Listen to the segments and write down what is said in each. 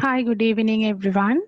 Hi, good evening, everyone.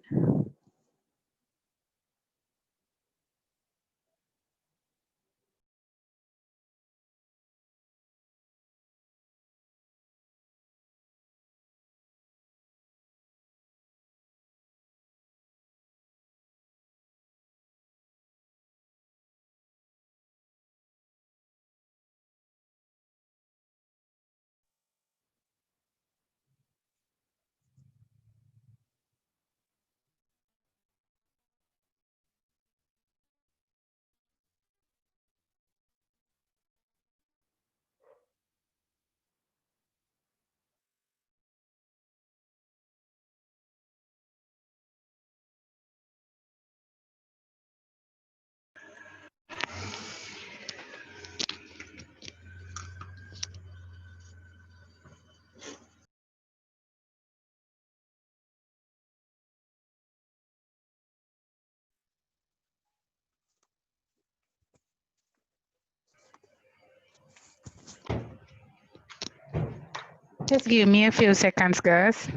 Just give me a few seconds, guys.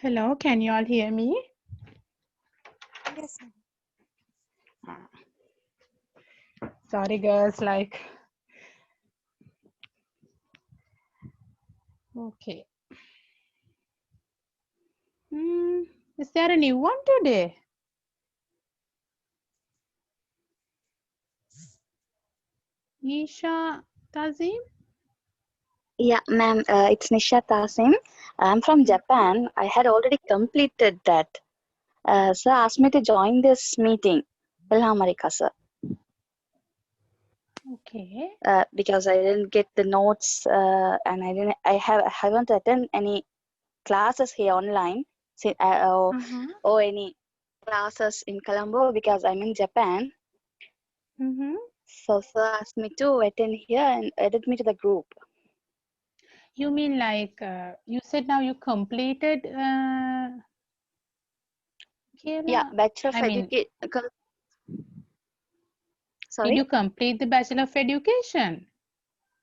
Hello, can you all hear me? Yes, ma'am. Sorry, girls, like, okay. Is there a new one today? Isha Tazim? Yeah, ma'am, it's Nisha Tasim. I'm from Japan. I had already completed that. Sir asked me to join this meeting. Ilhamarika, sir. Okay. Because I didn't get the notes and I haven't attended any classes here online or any classes in Colombo because I'm in Japan. So sir asked me to attend here and added me to the group. You mean like, you said now you completed, Yeah, Bachelor of I mean, Education. did Sorry? you complete the Bachelor of Education?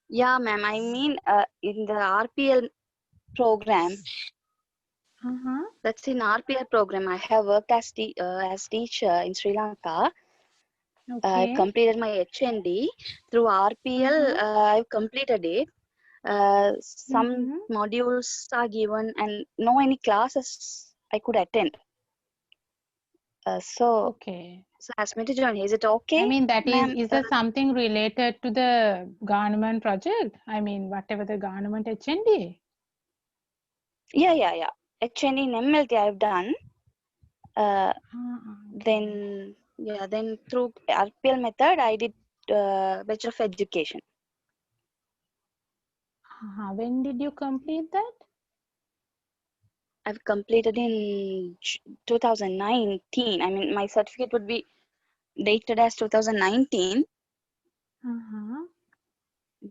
Yeah, ma'am. I mean, in the RPL program, that's in RPL program. I have worked as teacher in Sri Lanka. I Okay. completed my HND through RPL. I've completed it. Some modules are given, and no any classes I could attend. So asked me to join. Is it okay? I mean, that ma'am? is that something related to the government project? I mean, whatever the government HND? Yeah. HND in MLT I've done. Then through RPL method I did Bachelor of Education. When did you complete that? I've completed in 2019. I mean, my certificate would be dated as 2019.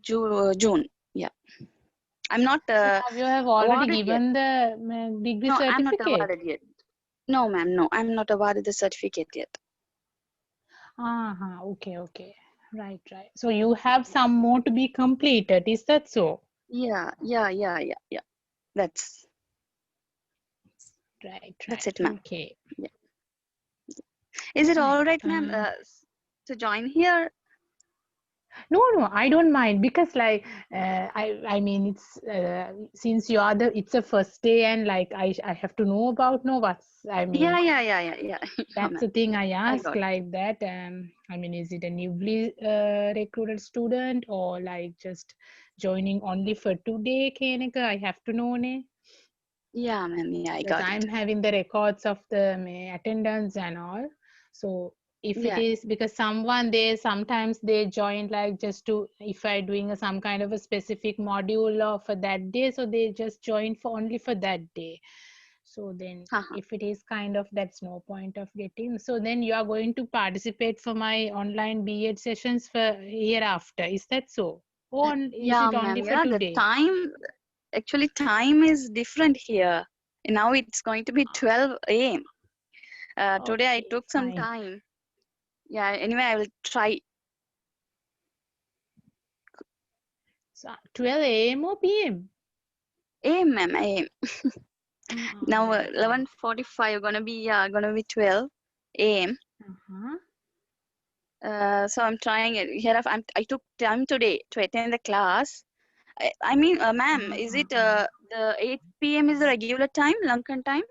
June. Yeah. I'm not So have you have already awarded yet. given the degree No, certificate? I'm not awarded yet. No, ma'am. No, I'm not awarded the certificate yet. Okay. Right. So you have some more to be completed. Is that so? Yeah. That's right. That's it, ma'am. Okay. Yeah. Is it all right, ma'am, to join here? No, I don't mind because like I mean it's since it's a first day and like I have to know about what's I mean Yeah. that's the thing I ask like that. I mean, is it a newly recruited student or like just joining only for today? I have to know ne. Yeah, ma'am. Yeah, I Because got I'm it. having the records of the attendance and all. So if it is because sometimes they join like just to if I doing some kind of a specific module for that day, so they just join for only for that day. So then if it is kind of that's no point of getting. So then you are going to participate for my online B.Ed sessions for hereafter. Is that so? Or is yeah, it only ma'am. for Yeah, today? actually time is different here. Now it's going to be 12 a.m. Today I took some time. Yeah, anyway, I will try. So 12 a.m. or p.m.? AM, ma'am, AM. Now Right. 11:45 gonna be 12 AM. So I'm trying it. I took time today to attend the class. I mean, ma'am, is it the 8 p.m. is the regular time, Lankan time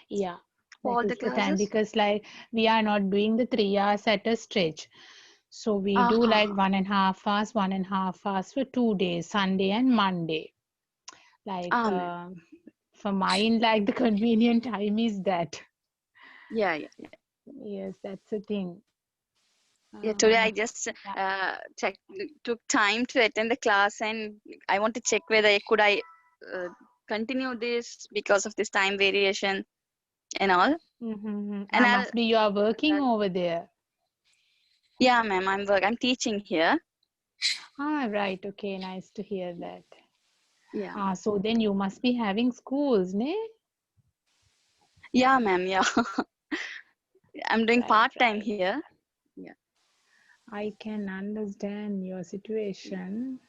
Yeah, for that all the is the time classes? because like we are not doing the 3 hours at a stretch. So we do like Uh-huh. 1.5 hours for 2 days, Sunday and Monday. Like Ma'am. for mine, like the convenient time is that. Yeah, yeah. Yes, that's the thing. Yeah, today I Um, just yeah. check, took time to attend the class, and I want to check whether I uh, continue this because of this time variation and all. And I'll Must be you are working over there. yeah, ma'am, I'm teaching here. Right. Okay, nice to hear that. Yeah, So then you must be having schools, ne? yeah, ma'am. Yeah, I'm doing Right, part time right. here. Yeah, I can understand your situation.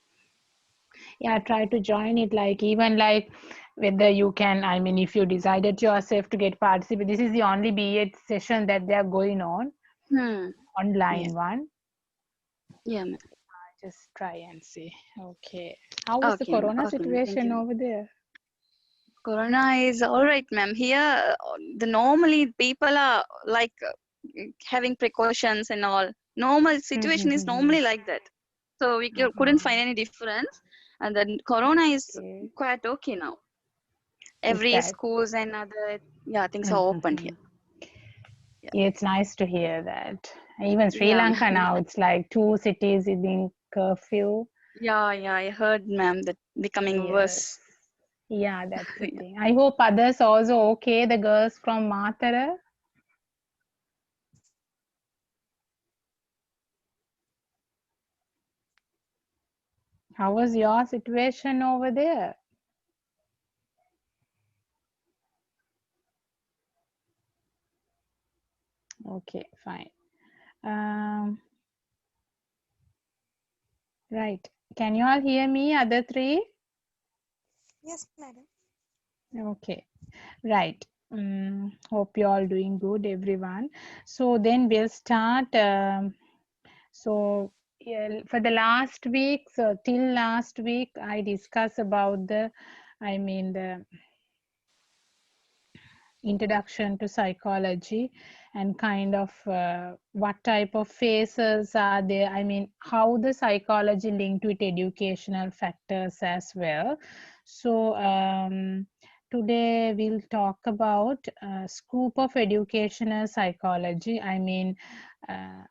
Yeah, try to join it, like even like whether you can, I mean, if you decided yourself to get participate, this is the only B.Ed session that they are going on, hmm. Yeah, online one. yeah, ma'am. Just try and see. Okay. How was the Okay, ma'am. corona Okay, ma'am. Thank situation you. over there? Corona is all right, ma'am. Here, the normally people are like having precautions and all. Normal situation is normally like that. So we couldn't find any difference. And then Corona is Okay. quite okay now. Is Every that? schools and other things are opened here. Yeah, Yeah, it's nice to hear that. Even Sri yeah, Lanka ma'am. now, it's like 2 cities in curfew. Yeah. I heard, ma'am, that becoming Yes. worse. Yeah, that's the Yeah. thing. I hope others also okay. The girls from Matara. How was your situation over there? Okay, fine. Um, right. Can you all hear me, other three? Yes, madam. Okay, right. Hope you all doing good, everyone. So then we'll start. So yeah, for the last week, so till last week, I discussed about the, I mean the introduction to psychology and kind of what type of phases are there, I mean how the psychology linked with educational factors as well. So today we'll talk about scope of educational psychology, I mean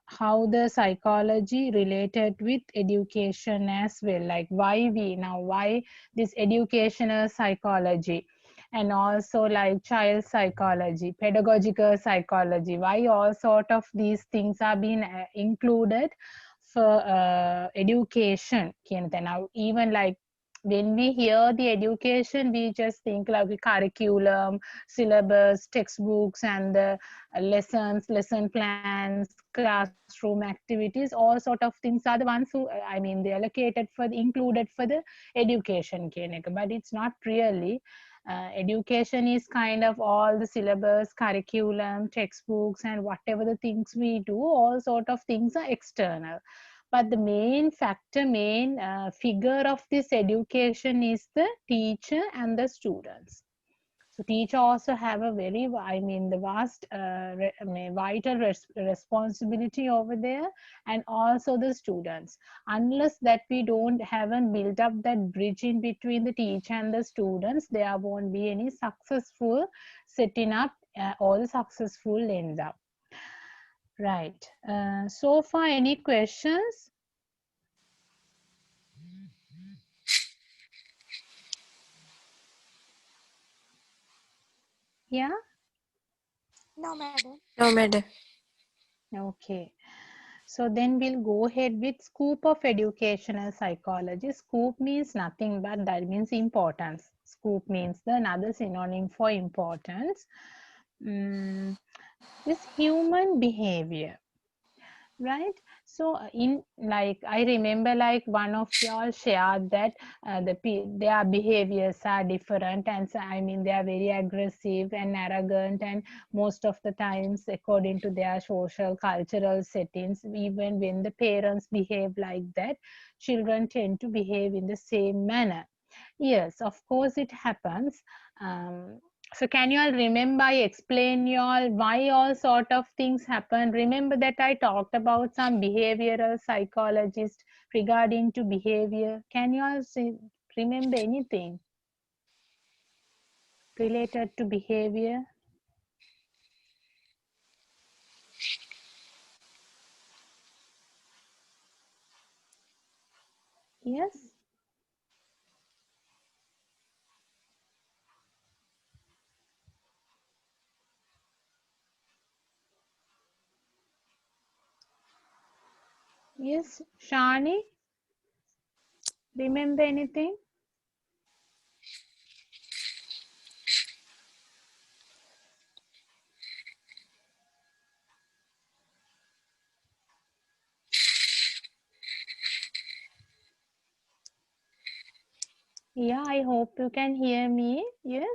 how the psychology related with education as well, like why this educational psychology, and also like child psychology, pedagogical psychology, why all sort of these things are being included for education. Now even like when we hear the education, we just think like the curriculum, syllabus, textbooks, and the lessons, lesson plans, classroom activities, all sort of things are the ones who, I mean, they allocated for the, included for the education. But it's not really. Education is kind of all the syllabus, curriculum, textbooks, and whatever the things we do, all sort of things are external. But the main factor, main figure of this education is the teacher and the students. So teacher also have a very, I mean, the vast, vital responsibility over there, and also the students. Unless that we don't haven't built up that bridge in between the teacher and the students, there won't be any successful setting up or the successful ends up. Right. So far, any questions? Yeah. No, madam. No, madam. Okay. So then we'll go ahead with scope of educational psychology. Scope means nothing but that means importance. Scope means the another synonym for importance. This human behavior. right? So in like I remember like one of y'all shared that their behaviors are different, and so, I mean they are very aggressive and arrogant, and most of the times according to their social cultural settings, even when the parents behave like that, children tend to behave in the same manner. Yes, of course it happens. So can you all remember I explain you all why all sort of things happen? Remember that I talked about some behavioral psychologists regarding to behavior. Can you all remember anything related to behavior? Yes. Yes, Shani, remember anything? Yeah, I hope you can hear me. Yes.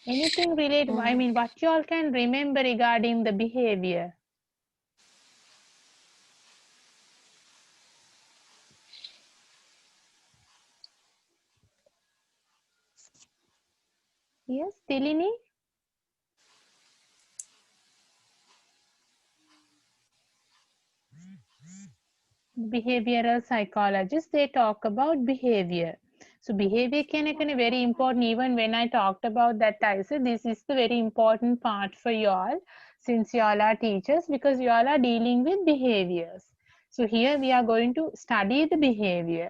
Anything related, I mean, what you all can remember regarding the behavior? Yes, Tilini? Behavioral psychologists, they talk about behavior. So behavior can very important. Even when I talked about that, I said this is the very important part for you all, since you all are teachers, because you all are dealing with behaviors. So here we are going to study the behavior.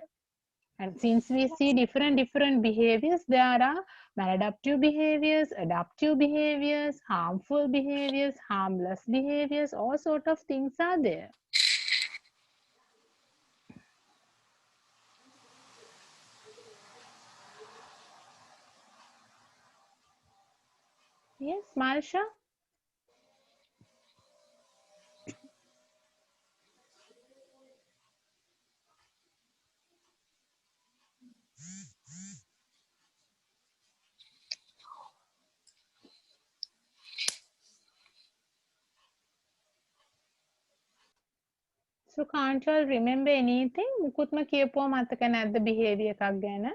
And since we see different behaviors, there are maladaptive behaviors, adaptive behaviors, harmful behaviors, harmless behaviors, all sort of things are there. Yes, Marsha? So can't you all remember anything? මුකුත්ම කියපුවා මතක නැද්ද behavior එකක් ගැන?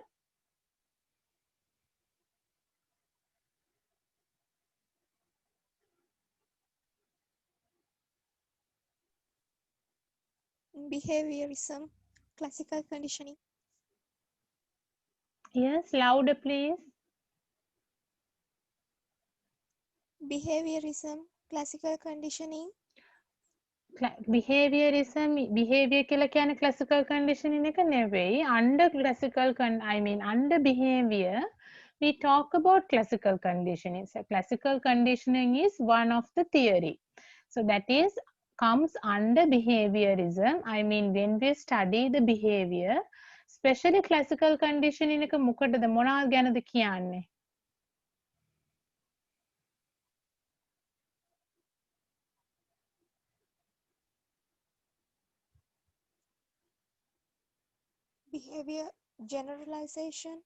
Behaviorism, classical conditioning. Yes, louder please. Behaviorism, classical conditioning. Behaviorism, behavior කියලා කියන්නේ classical conditioning එක නෙවෙයි. Under classical under behavior, we talk about classical conditioning. So classical conditioning is one of the theory. So that is comes under behaviorism. I mean when we study the behavior, especially classical conditioning එක මොකටද මොනවා ගැනද කියන්නේ? Behavior generalization.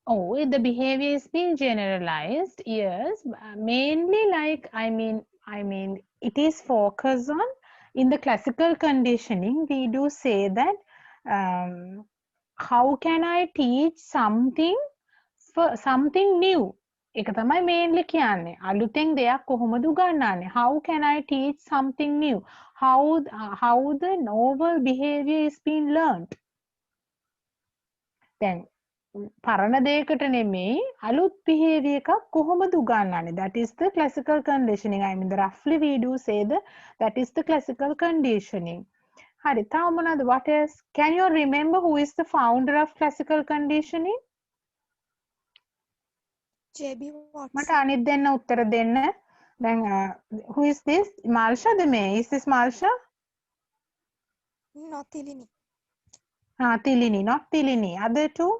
Oh, the behavior is being generalized, yes. Mainly like, it is focused on, in the classical conditioning, we do say that, how can I teach something for something new? ඒක තමයි mainly කියන්නේ. අලුතෙන් දෙයක් කොහොමද උගන්වන්නේ? How can I teach something new? How the novel behavior is being learned? දැන් පරණ දෙයකට නෙමෙයි අලුත් behavior එකක් කොහොමද උගන්වන්නේ? That is the classical conditioning. I mean, roughly we do say that is the classical conditioning. හරි, තව මොනවද? What else? Can you remember who is the founder of classical conditioning? J.B. මට Watson. අනිත් දෙන්න උත්තර දෙන්න. දැන් who is this? Marsha දෙමේ. Is this Marsha? Not Tilini. Tilini, not Tilini. Other two?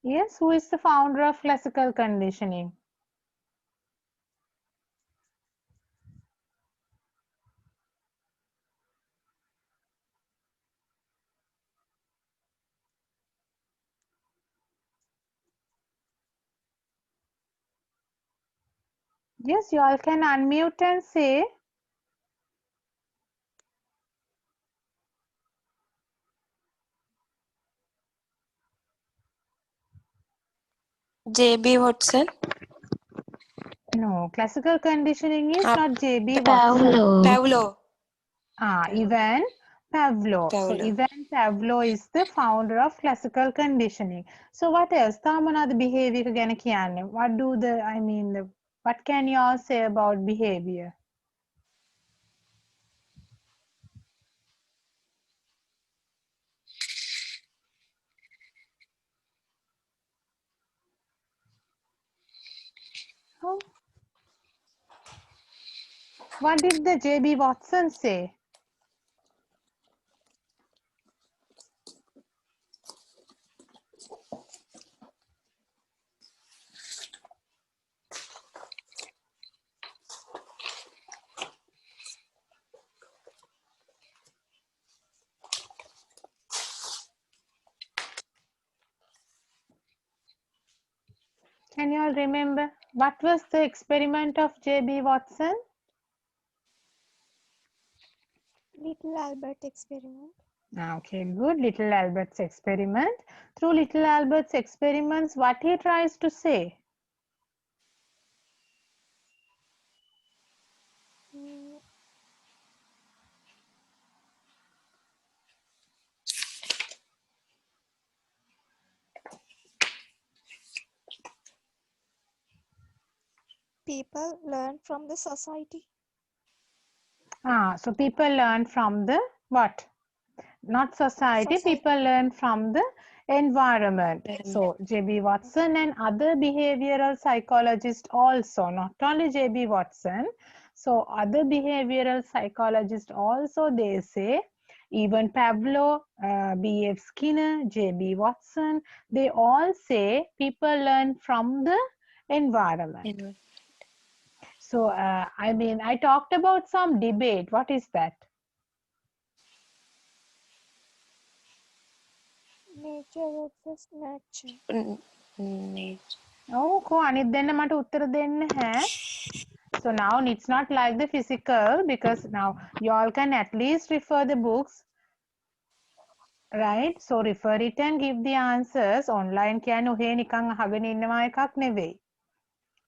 Yes, who is the founder of classical conditioning? Yes, you all can unmute and say. J.B. Watson. No, classical conditioning is not J.B. Pavlov. Watson. Pavlov. Ivan Pavlov. So Pavlov. Ivan Pavlov is the founder of classical conditioning. So what else? Tamanada behavior ගැන කියන්න. What do what can you all say about behavior? Oh. What did the J.B. Watson say? Can you all remember? What was the experiment of J.B. Watson? Little Albert experiment. Okay, good. Little Albert's experiment. Through Little Albert's experiments, what he tries to say? Mm, People learn from the society. So people learn from the what? Not society, people learn from the environment. So J.B. Watson and other behavioral psychologists also, not only J.B. Watson, so other behavioral psychologists also, they say, even Pavlov, B.F. Skinner, J.B. Watson, they all say people learn from the environment. So, I talked about some debate. What is that? Nature versus nurture. අනිත් දෙන්න මට උත්තර දෙන්න හැ. So now it's not like the physical, because now you all can at least refer the books, right? So refer it and give the answers. Online කියන්නේ ඔහේ නිකන් අහගෙන ඉන්නවා එකක් නෙවෙයි.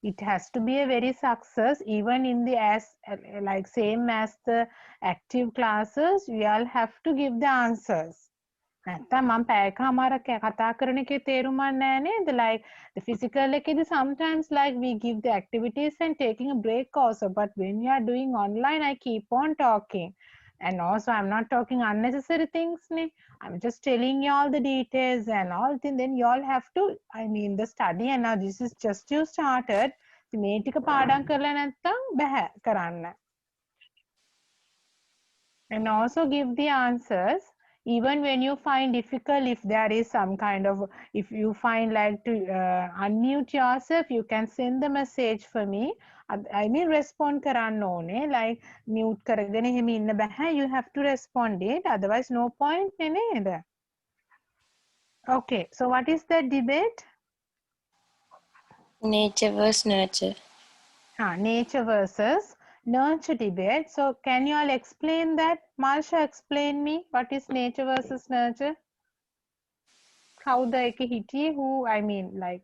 It has to be a very success, even in the like same as the active classes, we all have to give the answers. නැත්තම් මම පැයකමාරක් කතා කරන එකේ තේරුමක් නැහැ නේද? Like the physical එකේදී sometimes like we give the activities and taking a break also, but when you are doing online I keep on talking, and also I'm not talking unnecessary things ne. I'm just telling you all the details and all things. Then you all have to the study, and now this is just you started. මේ ටික පාඩම් කරලා නැත්තම් බෑ කරන්න. And also give the answers. Even when you find difficult, if there is some kind of, if you find like to unmute yourself, you can send the message for me. Respond කරන්න ඕනේ. Like mute කරගෙන එහෙම ඉන්න බෑ. You have to respond it. Otherwise, no point නේද? Okay, so what is the debate? Nature versus nurture. Nature versus nurture debate. So can you all explain that? Marsha, explain me what is nature versus nurture? How the හිටියේ, who like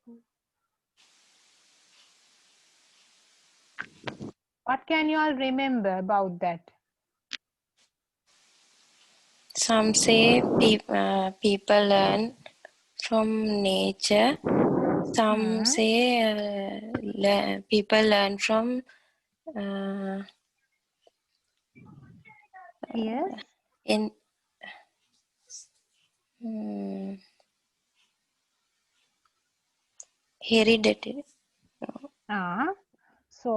what can you all remember about that? Some say people learn from nature. Some say people learn from Yes. Hereditary. So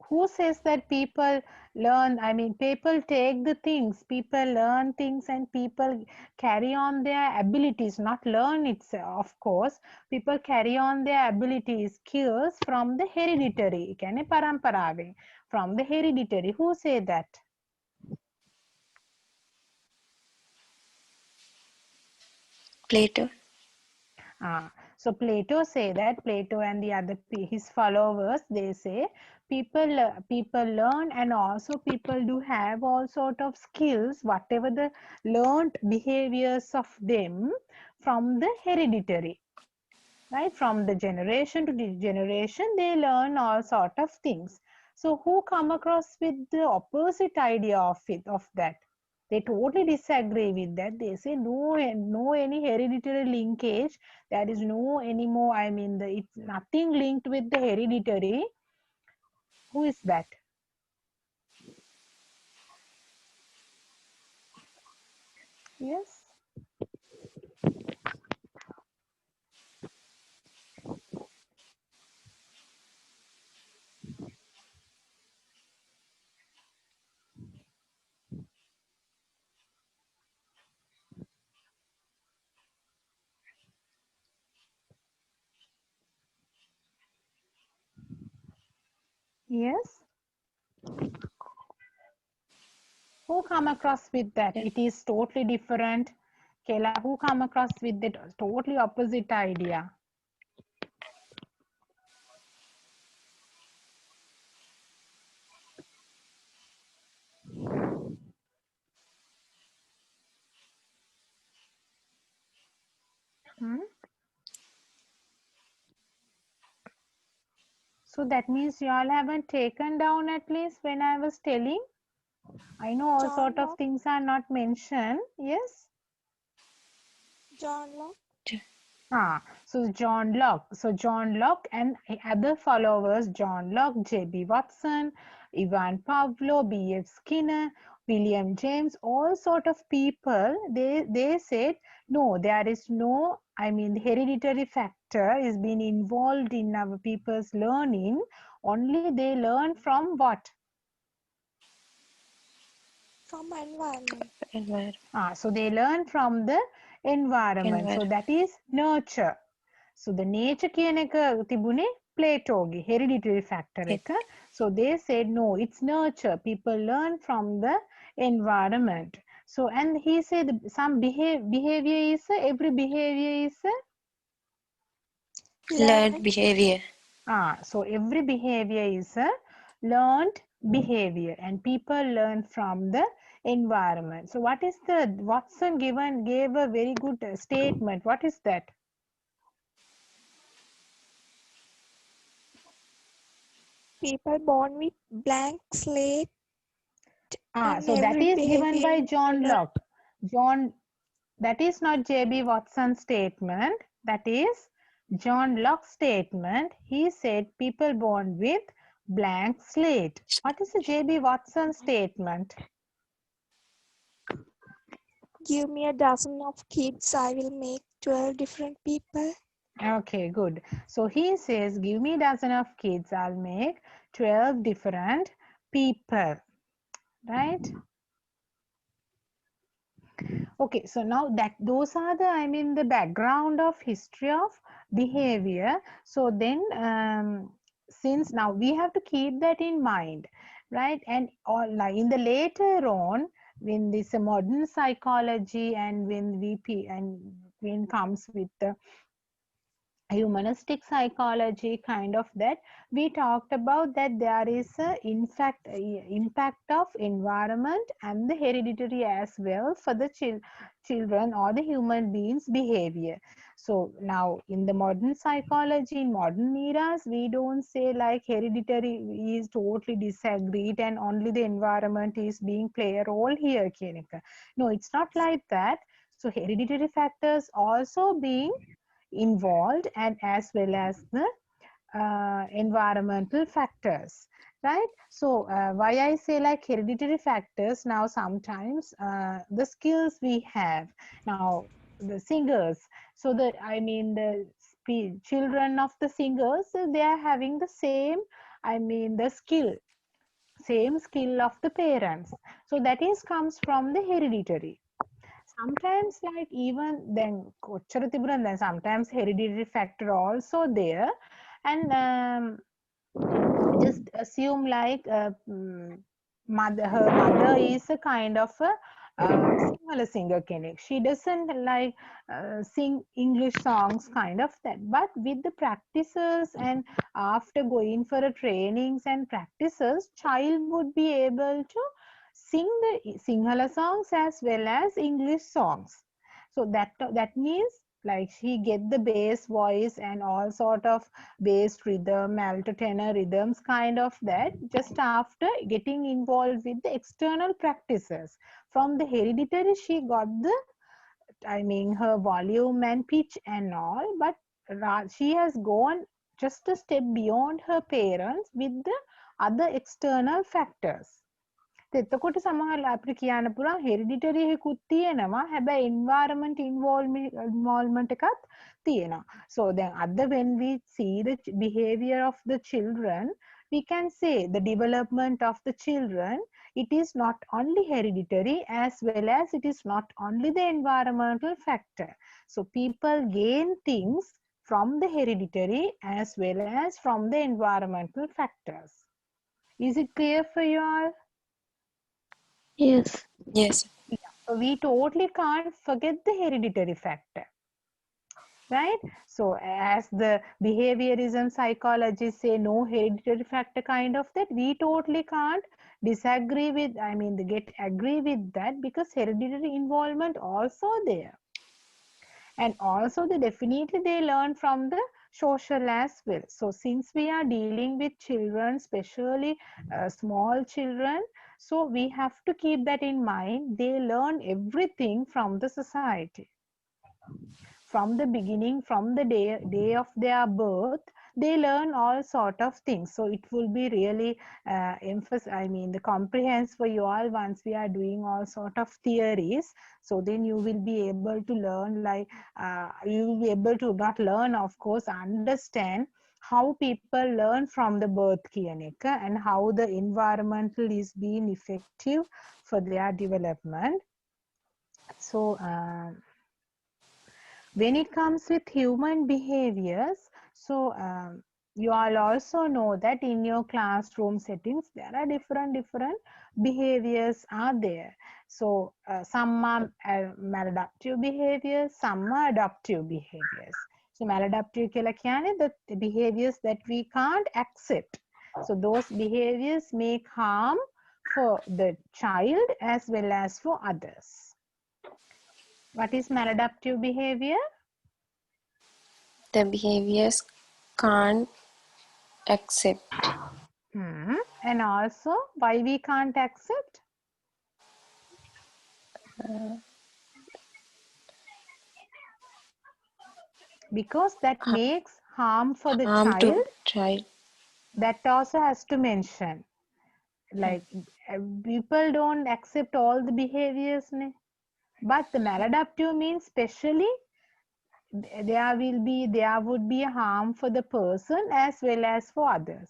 who says that people learn, I mean, people take the things, people learn things and people carry on their abilities, not learn itself, of course. People carry on their abilities, skills from the hereditary, from the hereditary. Who say that? Plato. So Plato say that, Plato and the other his followers, they say people learn, and also people do have all sort of skills, whatever the learned behaviors of them from the hereditary, right? From the generation to the generation, they learn all sort of things. So who come across with the opposite idea of it, of that? They totally disagree with that. They say no any hereditary linkage. There is no anymore. I mean, it's nothing linked with the hereditary. Who is that? Yes. Yes. Who come across with that? It is totally different. Kela, who come across with that totally opposite idea? Hmm? So that means you all haven't taken down at least when I was telling. I know all John sort of Locke. things are not mentioned. Yes. John Locke. So John Locke. So John Locke and other followers, John Locke, J.B. Watson, Ivan Pavlov, B.F. Skinner, William James, all sort of people, they said, no, there is no, I mean, the hereditary factor is being involved in our people's learning. Only they learn from what? From environment. Environment. So they learn from the environment. So that is nurture. So the nature කියන එක තිබුණේ Platoගේ hereditary factor එක. So they said no, it's nurture. People learn from the environment. So and he said some behavior is every behavior is Learned behavior. so every behavior is a learned behavior, and people learn from the environment. So what is the Watson gave a very good statement. What is that? People born with blank slate. So that is given by John Locke. That is not J.B. Watson's statement. That is John Locke's statement. He said people born with blank slate. What is the J.B. Watson statement? Give me a dozen of kids, I will make 12 different people. Okay, good. So he says, give me a dozen of kids, I'll make 12 different people, right? Okay, so now that those are the, I mean, the background of history of behavior. So then, since now we have to keep that in mind, right? And all like in the later on, when this modern psychology and when comes with the humanistic psychology kind of, that we talked about that there is a in fact impact of environment and the hereditary as well for the children or the human beings behavior. So now in the modern psychology, in modern eras, we don't say like hereditary is totally disagreed and only the environment is being play a role here. No, it's not like that. So hereditary factors also being involved, and as well as the environmental factors, right? So why I say like hereditary factors, now sometimes the skills we have now, the singers, so the, I mean, the children of the singers, they are having the same, I mean, the skill, same skill of the parents. So that is comes from the hereditary. Sometimes like even then sometimes hereditary factor also there, and just assume like her mother is a kind of a Sinhala singer kenek. She doesn't like sing English songs kind of that, but with the practices and after going for a trainings and practices, child would be able to sing the Sinhala songs as well as English songs. So that means like she get the bass voice and all sort of bass rhythm, alto tenor rhythms, kind of that, just after getting involved with the external practices. From the hereditary, she got the, I mean, her volume and pitch and all, but she has gone just a step beyond her parents with the other external factors. එතකොට සමහර අපිට කියන්න පුළුවන් hereditary එකකුත් තියෙනවා හැබැයි environment involvement එකත් තියෙනවා. So then other when we see the behavior of the children, we can say the development of the children, it is not only hereditary as well as it is not only the environmental factor. So people gain things from the hereditary as well as from the environmental factors. Is it clear for you all? Yes. Yes. So we totally can't forget the hereditary factor, right? So as the behaviorism psychologists say, no hereditary factor kind of that, we totally can't disagree with, I mean, they agree with that, because hereditary involvement also there. And also definitely they learn from the social as well. So since we are dealing with children, especially small children, so we have to keep that in mind. They learn everything from the society. From the beginning, from the day of their birth, they learn all sort of things. So it will be really the comprehensive for you all once we are doing all sort of theories. So then you will be able to learn, like you will be able to not learn, of course, understand how people learn from the birth and how the environmental is being effective for their development. So when it comes with human behaviors, so you all also know that in your classroom settings there are different behaviors are there. So some are maladaptive behaviors, some are adaptive behaviors. So maladaptive කියලා කියන්නේ the behaviors that we can't accept. So those behaviors make harm for the child as well as for others. What is maladaptive behavior? The behaviors can't accept. And also, why we can't accept? Because that makes harm for the Harm to child. That also has to mention. Like people don't accept all the behaviors, but the maladaptive means specially there would be a harm for the person as well as for others.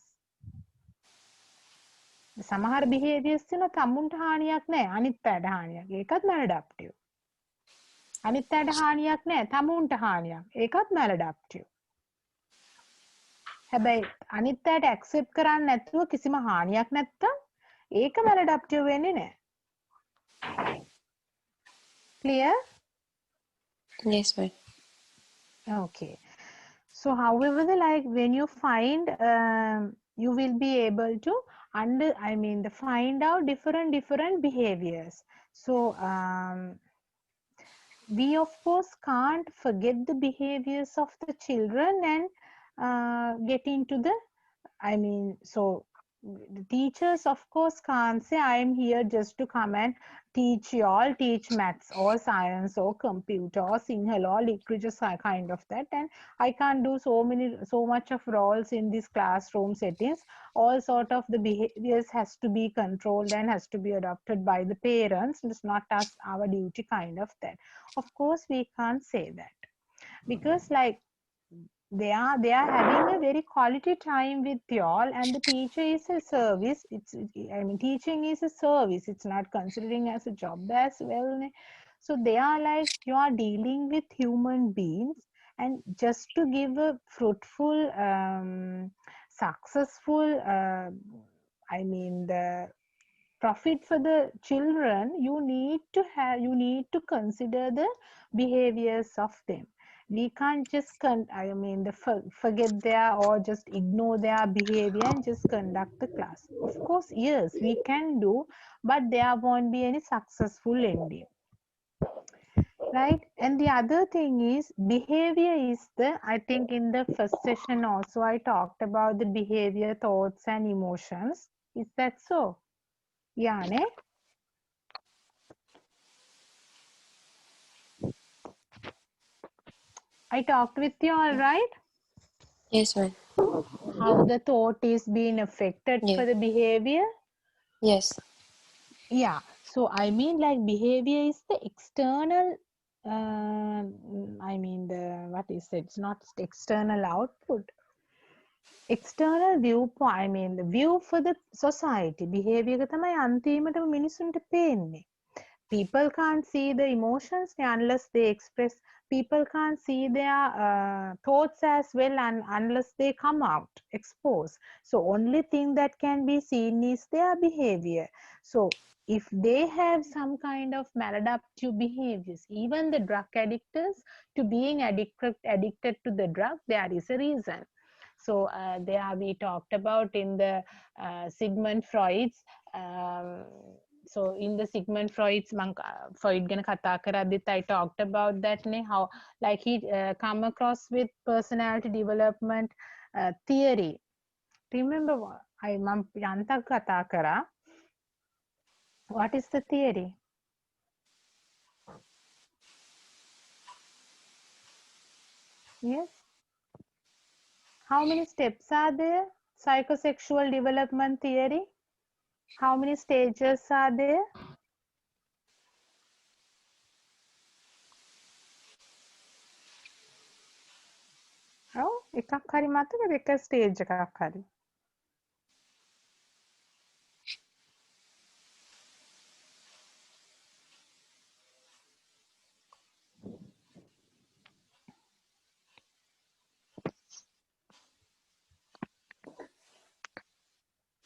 සමහර behaviors තියෙනවා තමුන්ට හානියක් නැහැ අනිත් අයට හානියක්. ඒකත් maladaptive. අනිත් අයට හානියක් නැහැ තමුන්ට හානියක්. ඒකත් maladaptive. හැබැයි අනිත් අයට accept කරන්නේ නැතුව කිසිම හානියක් නැත්තම් ඒක maladaptive වෙන්නේ නැහැ. Clear? Yes, ma'am. Okay. So however, like when you find, you will be able to find out different behaviors. So we of course can't forget the behaviors of the children and get into the, so the teachers of course can't say I am here just to come and teach maths or science or computer or Sinhala or literature kind of that, and I can't do so much of roles in these classroom settings. All sort of the behaviors has to be controlled and has to be adopted by the parents. It's not our duty kind of that. Of course we can't say that, because like they are having a very quality time with y'all, and the teacher is a service. I mean, teaching is a service. It's not considering as a job as well. So they are like, you are dealing with human beings, and just to give a fruitful, successful, I mean the profit for the children, you need to consider the behaviors of them. We can't just forget their or just ignore their behavior and just conduct the class. Of course, yes, we can do, but there won't be any successful ending, right? And the other thing is, behavior is the, I think in the first session also I talked about the behavior, thoughts and emotions. Is that so? Yeah, ne? I talked with you, all right? Yes, ma'am. How the thought is being affected Yes. for the behavior. Yes. Yeah. So I mean, like, behavior is the external. What is it? It's not external output. External viewpoint. I mean, the view for the society. Behavior එක තමයි අන්තිමටම මිනිසුන්ට පේන්නේ. People can't see the emotions unless they express. People can't see their thoughts as well unless they come out, expose. So only thing that can be seen is their behavior. So if they have some kind of maladaptive behaviors, even the drug addictors, to being addicted to the drug, there is a reason. So there we talked about in the Sigmund Freud's so in the Sigmund Freud's Freud ගැන කතා කරද්දිත් I talked about that ne, how like he come across with personality development theory. Remember I මම යන්තම් කතා කරා. What is the theory? Yes. How many steps are there? Psychosexual development theory. How many stages are there? Oh, එකක් හරි මතකද? එක stage එකක් හරි.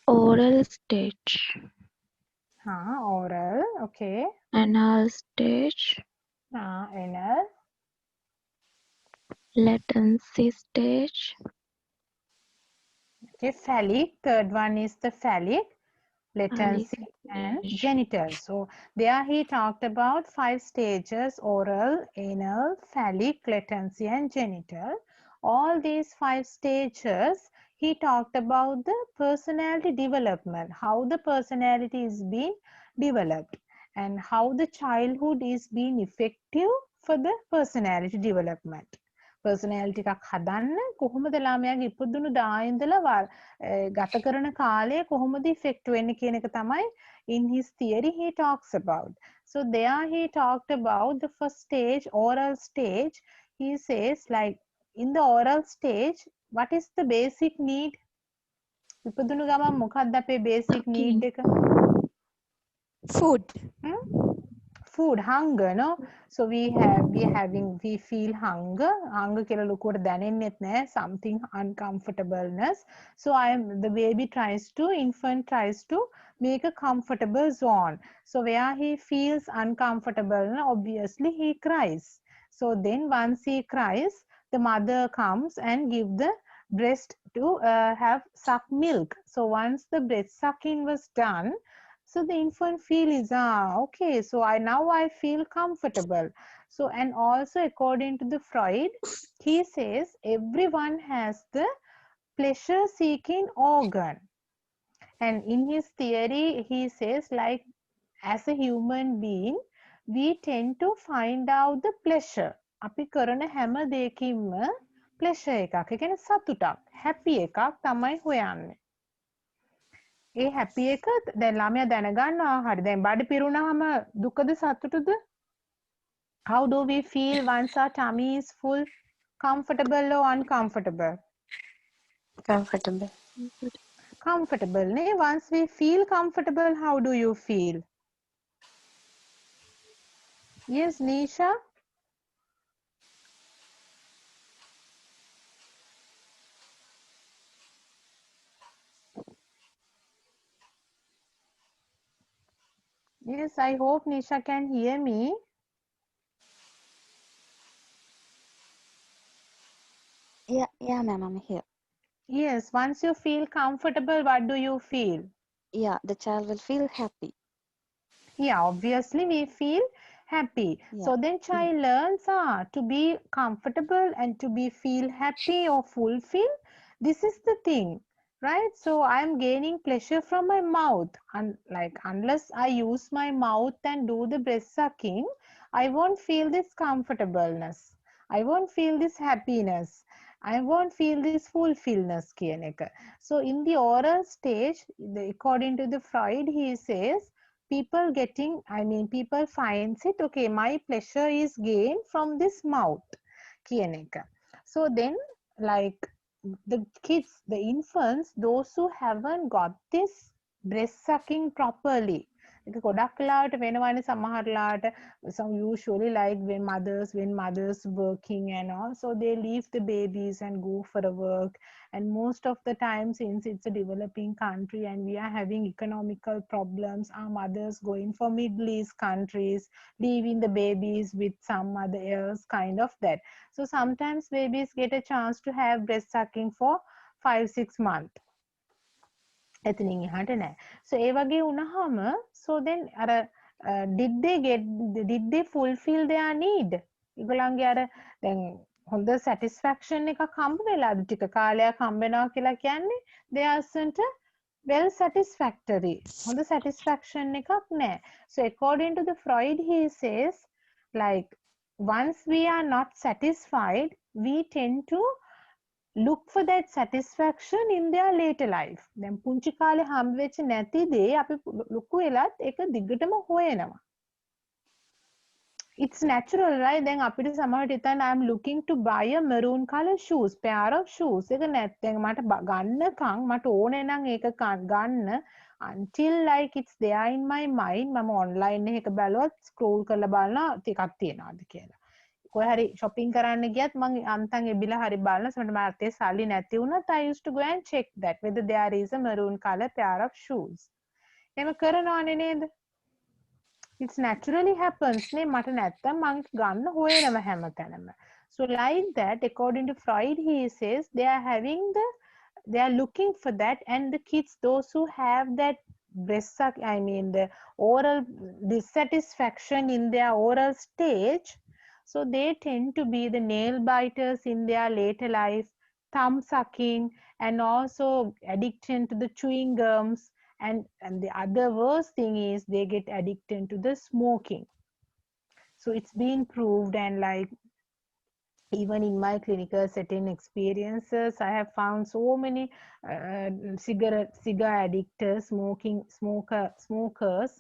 Oral stage, Oral, okay. anal stage, Anal, latency stage, okay. Phallic, third one is the phallic, latency and stage. genital. So there he talked about 5 stages: oral, anal, phallic, latency and genital. All these 5 stages, he talked about the personality development, how the personality is being developed and how the childhood is being effective for the personality development. personality එකක් හදන්න කොහොමද ළමයාගේ ඉපදුණු දා ඉඳලා ගත කරන කාලය කොහොමද ඉෆෙක්ට් වෙන්නේ කියන එක තමයි in his theory he talks about. So there he talked about the first stage, oral stage. He says like in the oral stage, what is the basic need? ඉපදුණු ගමන් මොකක්ද අපේ basic need එක? Food. Food, hunger, no? So we feel hunger කියලා ලොකුවට දැනෙන්නෙත් නැහැ, something uncomfortableness. So infant tries to make a comfortable zone. So where he feels uncomfortable, obviously he cries. So then once he cries, the mother comes and give the breast to have suck milk. So once the breast sucking was done, so the infant feels okay, so now I feel comfortable. So and also according to the Freud, he says everyone has the pleasure seeking organ, and in his theory he says like as a human being we tend to find out the pleasure. අපි කරන හැම දෙයකින්ම pleasure එකක්, ඒ කියන්නේ සතුටක්, happy එකක් තමයි හොයන්නේ. ඒ හැපි එක දැන් ළමයා දැනගන්නවා හරි දැන් බඩ පිරුණාම දුකද සතුටුද? How do we feel once our tummy is full? Comfortable or uncomfortable? Comfortable. Comfortable. Once we feel comfortable, how do you feel? Yes, Nisha? Yes, I hope Nisha can hear me. Yeah, ma'am, I'm here. Yes, once you feel comfortable, what do you feel? Yeah, the child will feel happy. Yeah, obviously we feel happy. Yeah. So then child learns to be comfortable and to be feel happy or fulfilled. This is the thing, right? So I am gaining pleasure from my mouth. And like unless I use my mouth and do the breast sucking, I won't feel this comfortableness. I won't feel this happiness. I won't feel this fulfillness. So in the oral stage, according to the Freud, he says people finds it okay, my pleasure is gained from this mouth කියන එක. So then like the kids, the infants, those who haven't got this breast sucking properly, ඒක ගොඩක් වෙලාවට වෙනවනේ සමහරලාට, some usually like when mothers working and all, so they leave the babies and go for a work. And most of the time, since it's a developing country and we are having economical problems, our mothers going for Middle East countries, leaving the babies with some other else, kind of that. So sometimes babies get a chance to have breast sucking for 5-6 months. එතනින් එහාට නෑ. So ඒ වගේ වුණාම, so then අර did they fulfill their need? ඒගොල්ලන්ගේ අර දැන් හොඳ satisfaction එකක් හම්බ වෙලාද? ටික කාලයක් හම්බ වෙනවා කියලා කියන්නේ they aren't well satisfactory. හොඳ satisfaction එකක් නෑ. So according to the Freud, he says like once we are not satisfied, we tend to look for that satisfaction in their later life. දැන් පුංචි කාලේ හම්බ වෙච්ච නැති දේ අපි ලොකු වෙලත් ඒක දිගටම හොයනවා. It's natural, right? දැන් අපිට සමහරට හිතන්න I'm looking to buy a maroon color shoes, pair of shoes. ඒක නැත්නම් මට ගන්නකම් මට ඕනේ නම් ඒක ගන්න until like it's there in my mind මම online එකක බැලුවත් scroll කරලා බලනවා ටිකක් තියනවාද කියලා. කොහේ හරි shopping කරන්න ගියත් මම අන්තන් එබිලා හරි බලන සමහර මට අතේ සල්ලි නැති වුණත් I used to go and check that whether there is a maroon color pair of shoes. එහෙම කරනවනේ නේද? It's naturally happens නේ මට නැත්තම් මං ගන්න හොයනම හැමතැනම. So like that, according to Freud, he says they are looking for that, and the kids, those who have that breast suck, the oral dissatisfaction in their oral stage, so they tend to be the nail biters in their later life, thumb sucking, and also addiction to the chewing gums. And the other worst thing is they get addicted to the smoking. So it's been proved, and like even in my clinical setting experiences, I have found so many cigar addictors, smokers.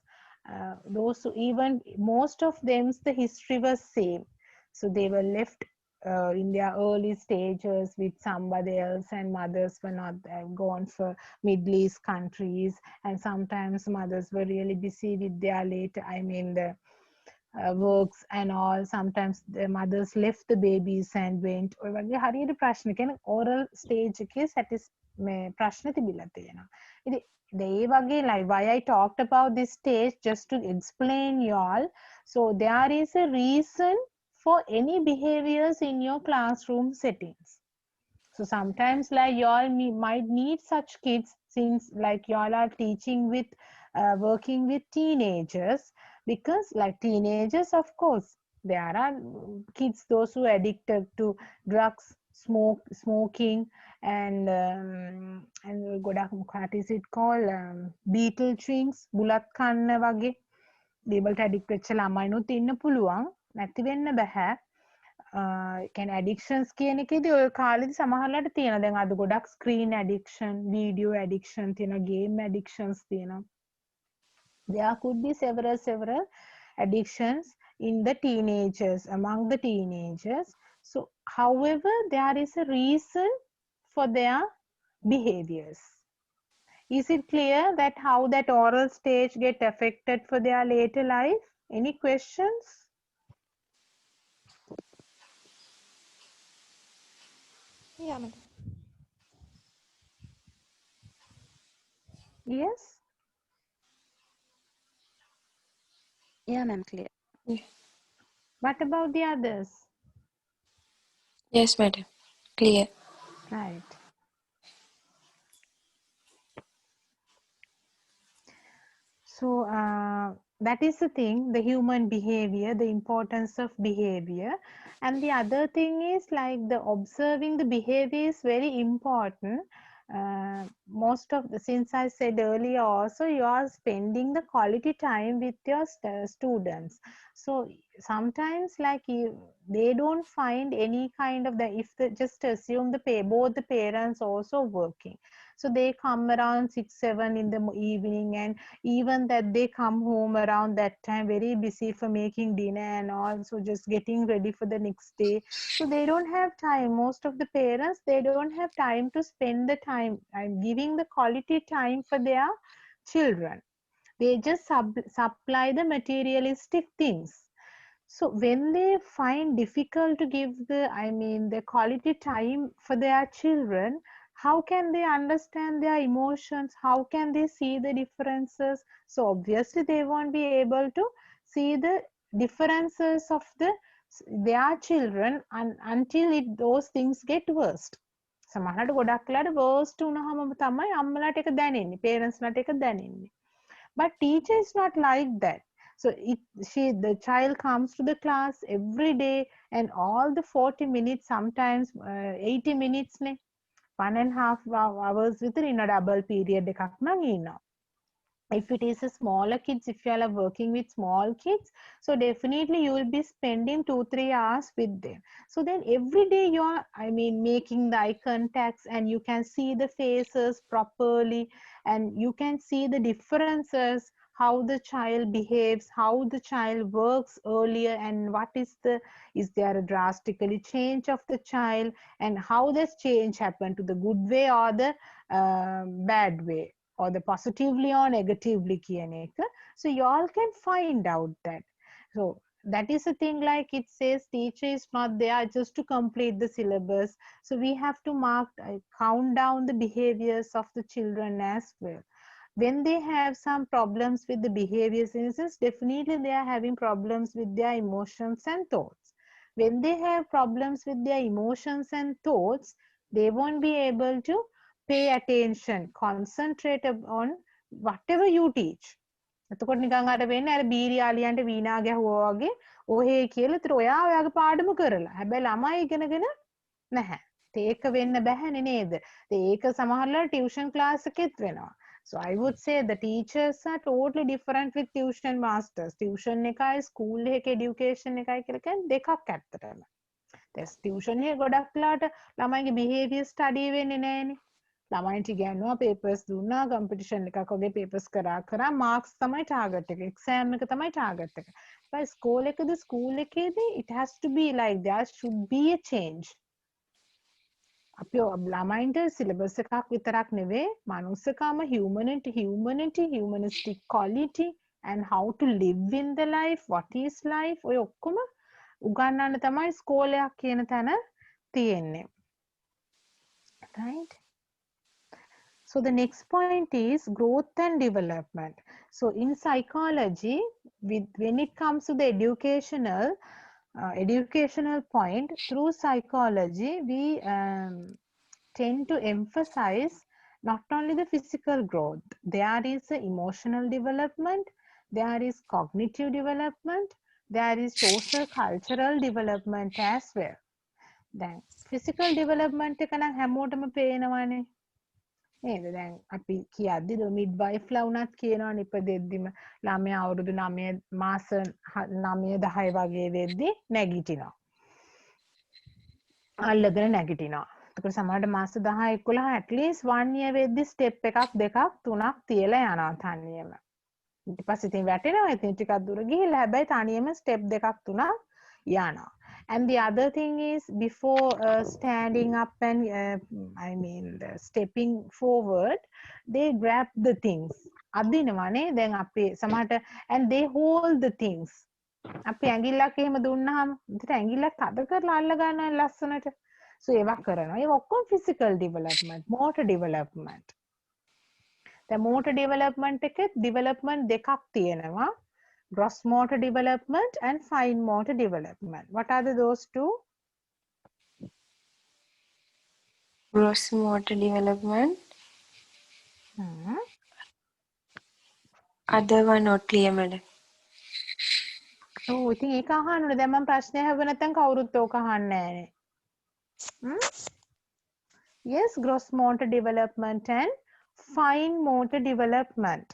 Those who, even most of them, the history was same. So they were left in their early stages with somebody else, and mothers were not gone for Middle East countries, and sometimes mothers were really busy with their later, the works and all. Sometimes the mothers left the babies and went. ඔය වගේ හරියට ප්‍රශ්න කියන්නේ oral stage එකේ ප්‍රශ්න තිබිලා තියෙනවා. ඉතින් ඒ වගේ like why I talked about this stage just to explain y'all. So there is a reason for any behaviors in your classroom settings. So sometimes like y'all might need such kids, since like y'all are teaching with working with teenagers, because like teenagers, of course there are kids, those who are addicted to drugs, smoking, and what is it called, beetle drinks, බුලත් කන්න වගේ දේවල්ට addict වෙච්ච ළමයිනුත් ඉන්න පුළුවන්, නැති වෙන්න බෑ. කියන්නේ addictions කියන එකේදී ඔය කාලෙදි සමහරලාට තියෙනවා. දැන් අද ගොඩක් screen addiction, video addiction තියෙනවා, game addictions තියෙනවා. There could be several addictions in the teenagers, among the teenagers. So however, there is a reason for their behaviors. Is it clear that how that oral stage get affected for their later life? Any questions? Yeah, madam. Yes? Yeah, ma'am, clear. Yeah. What about the others? Yes, madam. Clear. Right. So that is the thing, the human behavior, the importance of behavior. And the other thing is like the observing the behavior is very important. Most of the, since I said earlier also, you are spending the quality time with your students. So sometimes like they don't find any kind of the, if they just assume both the parents also working. So they come around 6-7 in the evening, and even that they come home around that time very busy for making dinner and also just getting ready for the next day. So they don't have time. Most of the parents, they don't have time to spend the time and giving the quality time for their children. They just supply the materialistic things. So when they find difficult to give the quality time for their children, how can they understand their emotions? How can they see the differences? So obviously they won't be able to see the differences of their children until those things get worst. සමහරවිට ගොඩක් වෙලාට worst වුණාම තමයි අම්මලාට ඒක දැනෙන්නේ, parents ලාට ඒක දැනෙන්නේ. But teacher is not like that. So the child comes to the class every day, and all the 40 minutes, sometimes 80 minutes, 1.5 hours within a double period. If it is a smaller kids, if you are working with small kids, so definitely you will be spending 2-3 hours with them. So then every day you are making the eye contacts, and you can see the faces properly, and you can see the differences, how the child behaves, how the child works earlier, and what is there a drastically change of the child, and how this change happened to the good way or the bad way, or the positively or negatively කියන එක. So you all can find out that. So that is the thing, like it says teacher is not there just to complete the syllabus. So we have to count down the behaviors of the children as well. When they have some problems with the behaviors, instance, definitely they are having problems with their emotions and thoughts. When they have problems with their emotions and thoughts, they won't be able to pay attention, concentrate on whatever you teach. එතකොට නිකන් අර වෙන්නේ අර බීරියාලියන්ට වීණා ගැහුවා වගේ ඔහේ කියලා. ඒතර ඔයා ඔයාගේ පාඩම කරලා. හැබැයි ළමයි ඉගෙනගෙන නැහැ. ඒක වෙන්න බැහැනේ නේද? ඒක සමහරවල් ටියුෂන් ක්ලාස් එකෙත් වෙනවා. So I would say the teachers are totally different with tuition masters. Tuition එකයි school එකේ education එකයි කියලා කියන්නේ දෙකක් ඇත්තටම. දැන් tuition එකේ ගොඩක් වෙලාට ළමයිගේ behavior study වෙන්නේ නැහැනේ. ළමයින්ට ඉගෙනනවා papers දුන්නා competition එකක් වගේ papers කරා marks තමයි target එක. exam එක තමයි target එක. but school එකේදී it has to be like there should be a change. අපි ළමයින්ට සිලබස් එකක් විතරක් නෙවෙයි, මනුස්සකම, humanistic quality, and how to live in the life, what is life, ඔය ඔක්කොම උගන්වන්න තමයි ස්කෝලයක් කියන තැන තියෙන්නේ. Right? So the next point is growth and development. So in psychology, when it comes to the educational point, through psychology we tend to emphasize not only the physical growth, there is the emotional development, there is cognitive development, there is social cultural development as well. Then physical development එක නම් හැමෝටම පේනවනේ නේද? දැන් අපි කියද්දි midwife ලා වුණත් කියනවනේ ඉපදෙද්දිම ළමයා අවුරුදු 9 මාස 9-10 වගේ වෙද්දි නැගිටිනවා. අල්ලගෙන නැගිටිනවා. එතකොට සමහරට මාස 10-11 at least 1 year වෙද්දි step එකක් දෙකක් තුනක් තියලා යනවා තනියම. ඊට පස්සේ ඉතින් වැටෙනවා. ඉතින් ටිකක් දුර ගිහිල්ලා හැබැයි තනියම step දෙකක් තුනක් යනවා. And the other thing is, before standing up and stepping forward, they grab the things. අදිනවනේ දැන් අපි සමහරට, and they hold the things. අපි ඇඟිල්ලක් එහෙම දුන්නාම ඉතින් ඇඟිල්ලක් තද කරලා අල්ල ගන්නවා ලස්සනට. So ඒවා කරනවා. ඒ ඔක්කොම physical development, motor development. දැන් motor development එකේ development දෙකක් තියෙනවා. Gross motor development and fine motor development. What are those two? Gross motor development. Other one not clear, madam. Oh, ඉතින් ඒක අහන්න ඕනේ. දැන් මම ප්‍රශ්නය අහුව නැත්නම් කවුරුත් ඕක අහන්නේ නැහැ. Yes, gross motor development and fine motor development.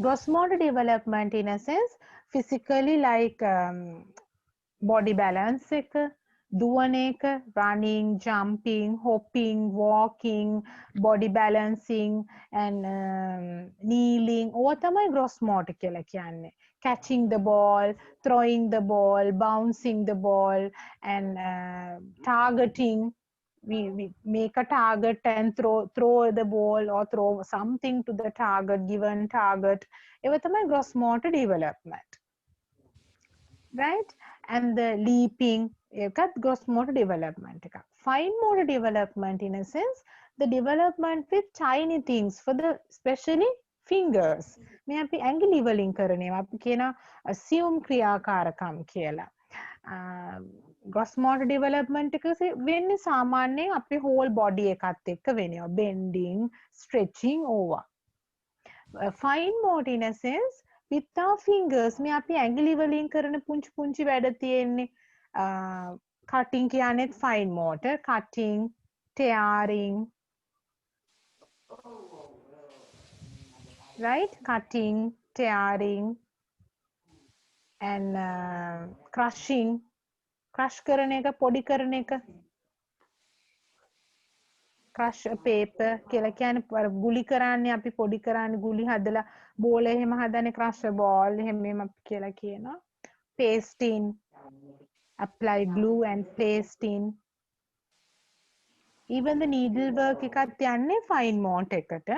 Gross motor development in a sense, physically like body balance එක, දුවන එක, running, jumping, hopping, walking, body balancing and kneeling. ඕවා තමයි gross motor කියලා කියන්නේ. Catching the ball, throwing the ball, bouncing the ball and targeting. We make a target and throw the ball or throw something to the target, given target. ඒවා තමයි gross motor development. Right? And the leaping, ඒකත් gross motor development එකක්. Fine motor development in a sense, the development with tiny things for the especially fingers. මේ අපි ඇඟිලි වලින් කරනවා. අපි කියන assume ක්‍රියාකාරකම් කියලා. Gross motor development එක වෙන්නේ සාමාන්‍යයෙන් අපේ whole body එකත් එක්ක වෙනවා. Bending, stretching over. Fine motor in a sense, with our fingers, මේ අපි ඇඟිලි වලින් කරන පුංචි පුංචි වැඩ තියෙන්නේ. Cutting කියන්නේත් fine motor, cutting, tearing. Right? Cutting, tearing and crushing. Crush කරන එක, පොඩි කරන එක. Crush a paper කියලා කියන්නේ ගුලි කරන්නේ අපි පොඩි කරන්නේ ගුලි හදලා බෝල එහෙම හදන්නේ crush a ball එහෙම අපි කියලා කියනවා. Pasting, apply glue and pasting. Even the needle work එකත් යන්නේ fine motor එකට.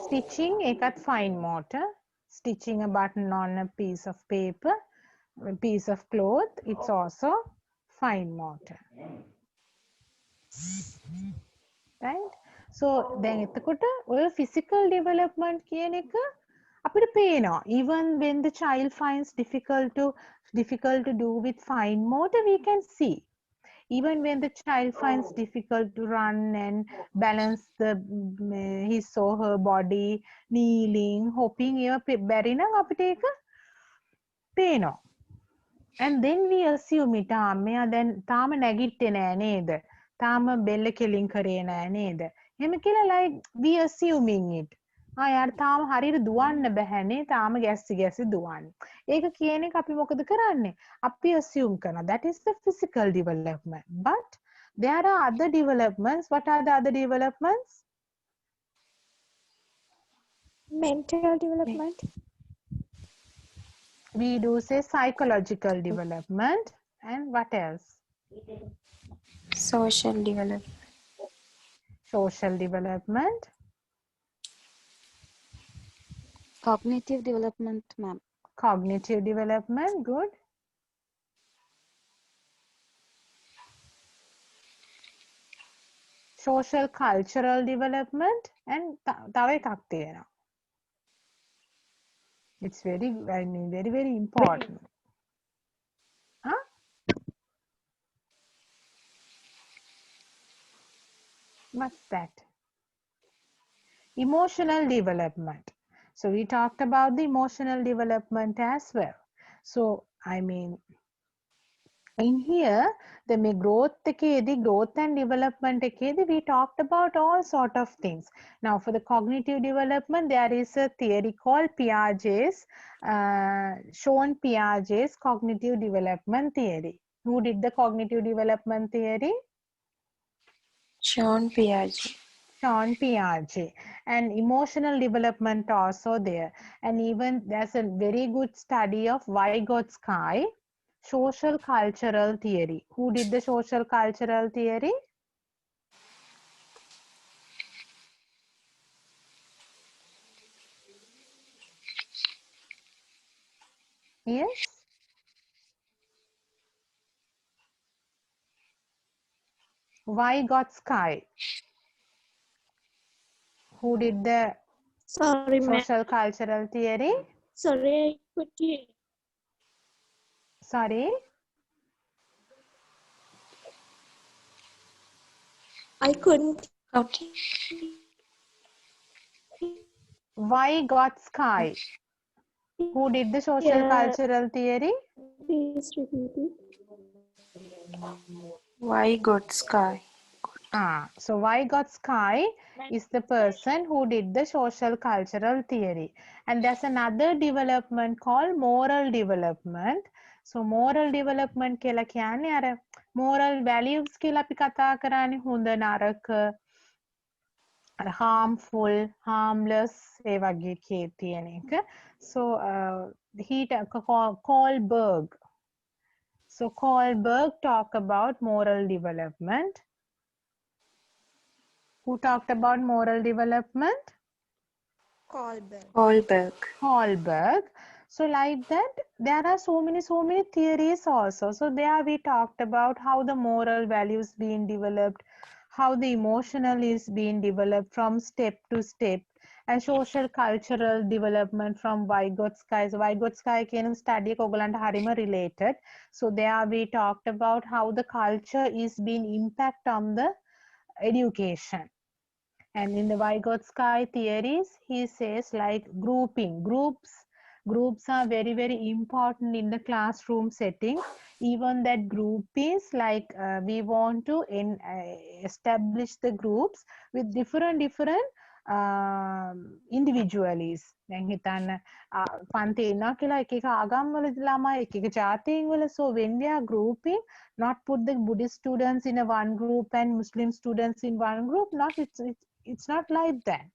Stitching එකත් fine motor. Stitching a button on a piece of paper, a piece of cloth, it's also fine motor. Right? So then එතකොට ඔය physical development කියන එක අපිට පේනවා. Even when the child finds difficult to do with fine motor, we can see. Even when the child finds difficult to run and balance his or her body, kneeling, hopping, ඒවා බැරි නම් අපිට ඒක පේනවා. And then we assume it, මෙයා දැන් තාම නැගිට්ටේ නෑ නේද? තාම බෙල්ල කෙලින් කරේ නෑ නේද? එහෙම කියලා like we assuming it. යාර තාම හරියට දුවන්න බැහැනේ, තාම ගැස්සි දුවන්න. ඒක කියන එක අපි මොකද කරන්නේ? අපි assume කරනවා. That is the physical development. But there are other developments. What are the other developments? Mental development. We do say psychological development. And what else? Social development. Social development. Cognitive development, ma'am. Cognitive development, good. Social cultural development and තව එකක් තියෙනවා. It's very important. Huh? What's that? Emotional development. So we talked about the emotional development as well. So in here, the growth and development we talked about all sort of things. Now for the cognitive development, there is a theory called Piaget's, Sean Piaget's cognitive development theory. Who did the cognitive development theory? Sean Piaget. Jean Piaget, and emotional development also there. And even there's a very good study of Vygotsky, social cultural theory. Who did the social cultural theory? Yes. Vygotsky. Who did the Sorry, ma'am. social cultural theory? Sorry, could you? Sorry. I couldn't. Okay. Vygotsky. Who did the social Yeah, cultural theory? please repeat it. Vygotsky. So Vygotsky is the person who did the social cultural theory. And there's another development called moral development. So moral development කියලා කියන්නේ අර moral values කියලා අපි කතා කරන්නේ හොඳ නරක harmful, harmless ඒ වගේ තියෙන එක. So he Kohlberg. So Kohlberg talk about moral development. Who talked about moral development? Colbert. Kohlberg. So like that, there are so many theories also. So there we talked about how the moral values being developed, how the emotional is being developed from step to step, and social cultural development from Vygotsky. So Vygotsky කියන study එක ඔයගලන්ට හරිම related. So there we talked about how the culture is being impact on the education. And in the Vygotsky theories, he says like groups are very important in the classroom settings. Even that group is like we want to establish the groups with different individualities. දැන් හිතන්න පන්ති ඉන්නවා කියලා එක එක ආගම් වල ළමයි එක එක ජාතීන් වල. So when we are grouping, not put the Buddhist students in a one group and Muslim students in one group. Not it's not like that.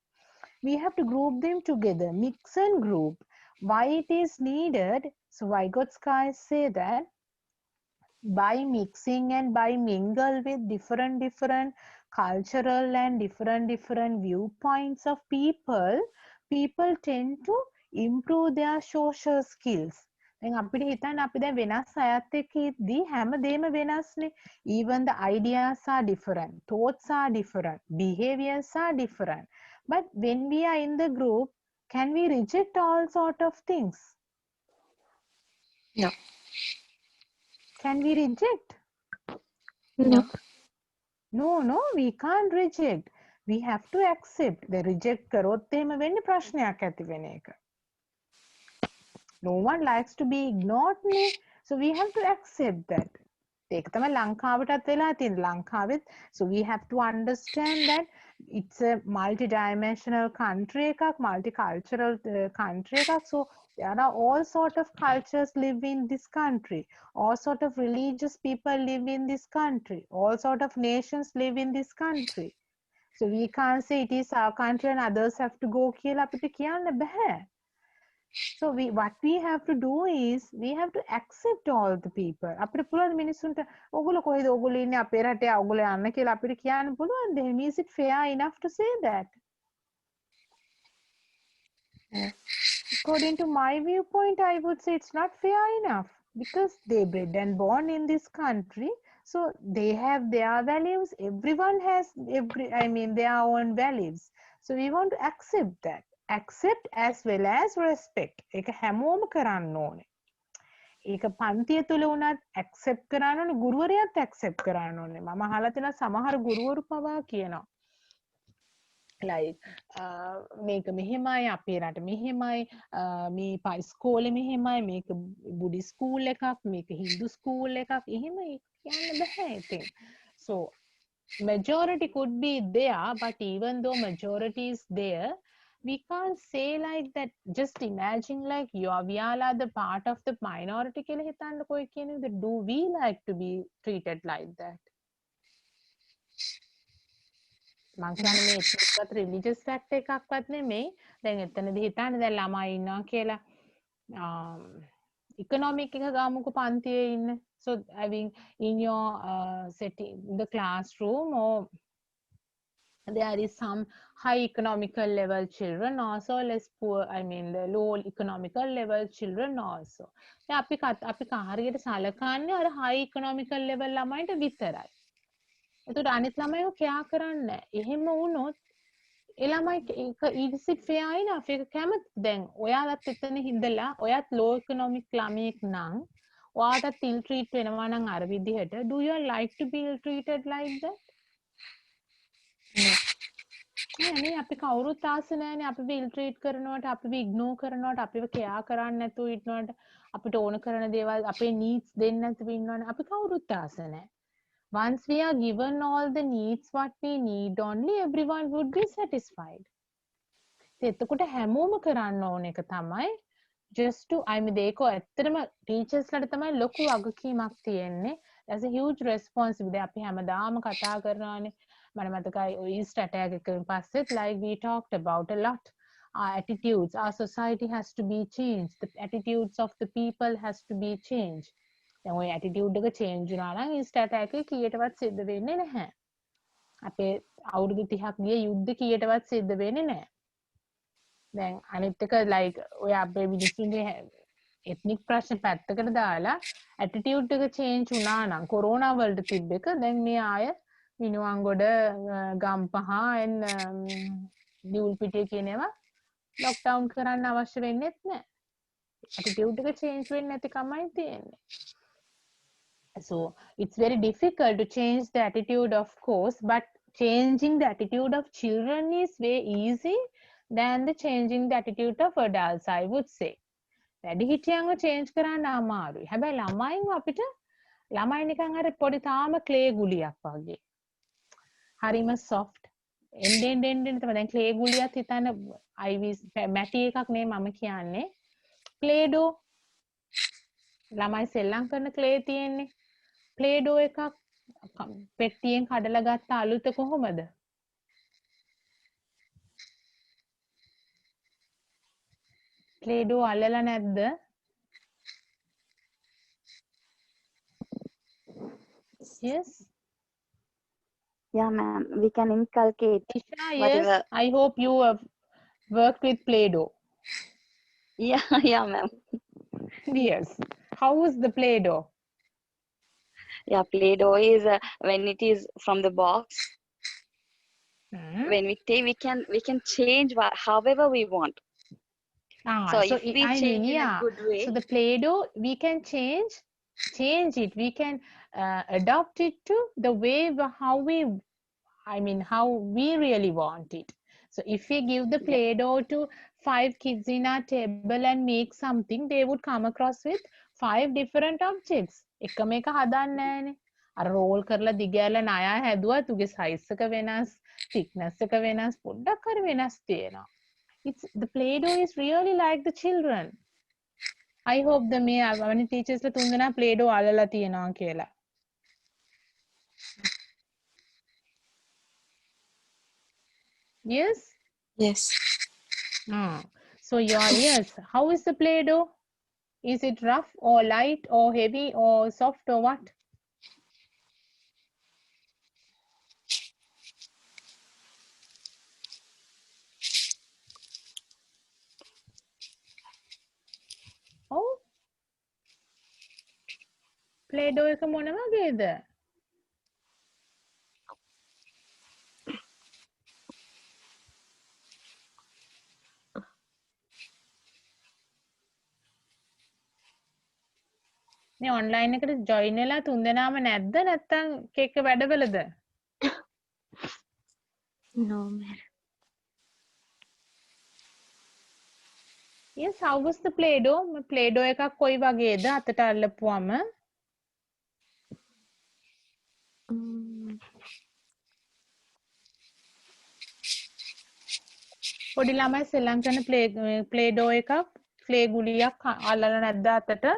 We have to group them together, mix and group. Why it is needed? So Vygotsky say that by mixing and by mingle with different cultural and different viewpoints of people tend to improve their social skills. දැන් අපිට හිතන්න අපි දැන් වෙනස් අයත් එක්ක ඉද්දී හැමදේම වෙනස්නේ. Even the ideas are different, thoughts are different, behaviors are different. But when we are in the group, can we reject all sort of things? No. Can we reject? No. No, we can't reject. We have to accept. The reject කරොත් එහෙම වෙන්නේ ප්‍රශ්නයක් ඇති වෙන එක. No one likes to be ignored නේ. So we have to accept that. ඒක තමයි ලංකාවටත් වෙලා තියෙන්නේ. ලංකාවෙත් so we have to understand that it's a multi-dimensional country එකක්, multicultural country එකක්. So there are all sort of cultures live in this country. All sort of religious people live in this country. All sort of nations live in this country. So we can't say it is our country and others have to go කියලා අපිට කියන්න බෑ. So what we have to do is we have to accept all the people. අපිට පුළුවන් මිනිස්සුන්ට ඔයගොල්ලෝ කොහෙද ඔයගොල්ලෝ ඉන්නේ අපේ රටේ ඔයගොල්ලෝ යන්න කියලා අපිට කියන්න පුළුවන්. Then is it fair enough to say that? According to my viewpoint, I would say it's not fair enough because they bred and born in this country. So they have their values. Everyone has their own values. So we want to accept that. Accept as well as respect. ඒක හැමෝම කරන්න ඕනේ. ඒක පන්තිය තුල උනත් accept කරන්න ඕනේ, ගුරුවරයාත් accept කරන්න ඕනේ. මම අහලා තියෙනවා සමහර ගුරුවරු පවා කියනවා. Like මේක මෙහෙමයි අපේ රට මෙහෙමයි මේ ඉස්කෝලේ මෙහෙමයි මේක බුඩි ස්කූල් එකක් මේක හින්දු ස්කූල් එකක් එහෙම කියන්න බෑ ඉතින්. So majority could be there, but even though majority is there, we can't say like that. Just imagine like we all are the part of the minority කියලා හිතන්නකෝ කියන විදිහට. Do we like to be treated like that? මං කියන්නේ මේ එක්කත් religious fact එකක්වත් නෙමෙයි. දැන් එතනදී හිතන්නේ දැන් ළමයි ඉන්නවා කියලා economic එක ගාමුකෝ පන්තියේ ඉන්න. So having in your setting the classroom or there is some high economical level children also less poor, I mean the low economical level children also. අපි හරියට සලකන්නේ අර high economical level ළමයින්ට විතරයි. එතකොට අනිත් ළමයිව කෙයා කරන්නේ නැහැ. එහෙම වුණොත් ඒ ළමයි is it fair enough? ඒක කැමති. දැන් ඔයාලත් එතන හිඳලා ඔයත් low economic ළමයෙක් නම් ඔයාටත් ill treat වෙනවා නම් අර විදිහට do you like to be ill treated like that? නෑ අපි කවුරුත් ආස නෑනේ අපිව ill treat කරනවට අපිව ignore කරනවට අපිව care කරන්නේ නැතුව ඉන්නවට අපිට ඕන කරන දේවල් අපේ needs දෙන්නේ නැතුව ඉන්නවනේ අපි කවුරුත් ආස නෑ. Once we are given all the needs what we need only everyone would be satisfied. එතකොට හැමෝම කරන්න ඕන එක තමයි just to I mean ඒක ඇත්තටම teachers ලට තමයි ලොකු වගකීමක් තියෙන්නේ. There's a huge responsibility. අපි හැමදාම කතා කරනවානේ මම මතකයි ඔය East attack එකෙන් පස්සෙත් like we talked about a lot. Our attitudes, our society has to be changed. The attitudes of the people has to be changed. දැන් ඔය attitude එක change වුණා නම් East attack එක කීයටවත් සිද්ධ වෙන්නේ නැහැ. අපේ අවුරුදු 30ක් ගිය යුද්ධ කීයටවත් සිද්ධ වෙන්නේ නැහැ. දැන් අනිත් එක like ඔය අපේ මිනිස්සුන්ගේ ethnic ප්‍රශ්න පැත්තකට දාලා attitude එක change වුණා නම් කොරෝනා වලට තිබ්බ එක දැන් මේ ආය මිනුවන්ගොඩ ගම්පහ and දියුල්පිටිය කියන ඒවා lockdown කරන්න අවශ්‍ය වෙන්නේත් නැහැ. attitude එක change වෙන්නේ නැති කමයි තියෙන්නේ. So it's very difficult to change the attitude of course, but changing the attitude of children is way easy than the changing the attitude of adults, I would say. වැඩිහිටියන්ව change කරන්න අමාරුයි. හැබැයි ළමයින්ව අපිට ළමයි නිකන් අර පොඩි තාම clay ගුලියක් වගේ. හරිම soft. එන්න තමයි දැන් clay ගුලියක් හිතන්න මැටි එකක් නේ මම කියන්නේ. play doh ළමයි සෙල්ලම් කරන clay තියෙන්නේ. play doh එකක් පෙට්ටියෙන් කඩලා ගත්ත අලුත කොහොමද? play doh අල්ලලා නැද්ද? Yes. Yeah, ma'am. We can inculcate. Isha, whatever. yes. I hope you have worked with play doh. Yeah, yeah, ma'am. Yes. How is the play doh? Yeah, Play-Doh is when it is from the box. When we take, we can change however we want. So if we change in a good way. So the Play-Doh we can change it. We can adopt it to the way how we really want it. So if we give the Play-Doh to 5 kids in our table and make something, they would come across with 5 different objects. එකම එක හදන්නේ නැහැනේ. අර roll කරලා දිගෑරලා ණයා හැදුවත් උගේ size එක වෙනස්, thickness එක වෙනස්, පොඩ්ඩක් හරි වෙනස් තියෙනවා. The Play-Doh is really like the children. I hope the many teachers ලා තුන්දෙනා Play-Doh අල්ලලා තියෙනවා කියලා. Yes? Yes. So yes, how is the Play-Doh? Is it rough or light or heavy or soft or what? Oh, Play-Doh එක මොන වගේද? මේ online එකට join වෙලා තුන්දෙනාම නැද්ද නැත්නම් එක වැඩවලද? No, ma'am. Yes, how was the Play-Doh? Play-Doh එකක් කොයි වගේද අතට අල්ලපුවම? පොඩි ළමයි සෙල්ලම් කරන Play-Doh එකක් clay ගුලියක් අල්ලලා නැද්ද අතට?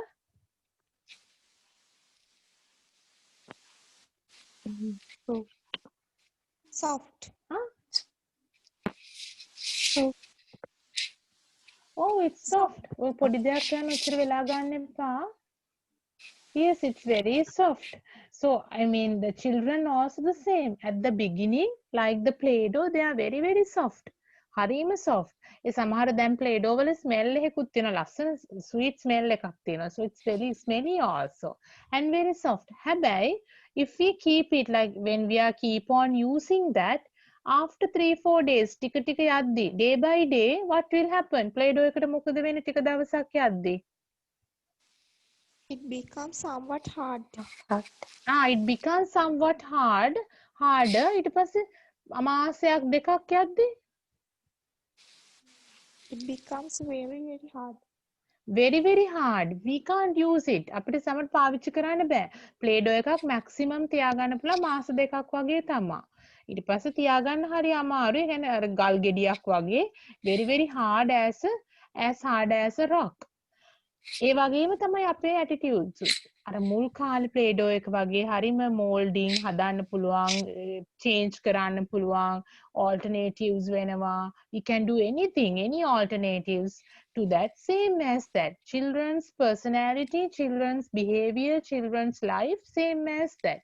Soft. Huh? Oh, it's soft. ඔය පොඩි දෙයක් යන උච්චර වෙලා ගන්න එපා. Yes, it's very soft. So, I mean, the children also the same. At the beginning, like the Play-Doh, they are very, very soft. හරිම soft. ඒ සමහර දැන් Play-Doh වල smell එකකුත් තියෙනවා. ලස්සන sweet smell එකක් තියෙනවා. So, it's very smelly also. And very soft. හැබැයි, if we keep it like when we are keep on using that, after 3-4 days, ටික ටික යද්දි, day by day, what will happen? Play-Doh එකට මොකද වෙන්නේ ටික දවසක් යද්දි? It becomes somewhat hard. It becomes somewhat harder. ඊට පස්සේ මාසයක් දෙකක් යද්දි It becomes very, very hard. very, very hard. We can't use it. අපිට සමහර පාවිච්චි කරන්න බෑ. Play-Doh එකක් maximum තියාගන්න පුළුවන් මාස දෙකක් වගේ තමයි. ඊට පස්සේ තියාගන්න හරි අමාරුයි. يعني අර ගල් ගෙඩියක් වගේ very, very hard as a rock. ඒ වගේම තමයි අපේ attitudes. අර මුල් කාලේ Play-Doh එක වගේ හරිම molding හදන්න පුළුවන්, change කරන්න පුළුවන්, alternatives වෙනවා. We can do anything, any alternatives to that, same as that. Children's personality, children's behavior, children's life, same as that.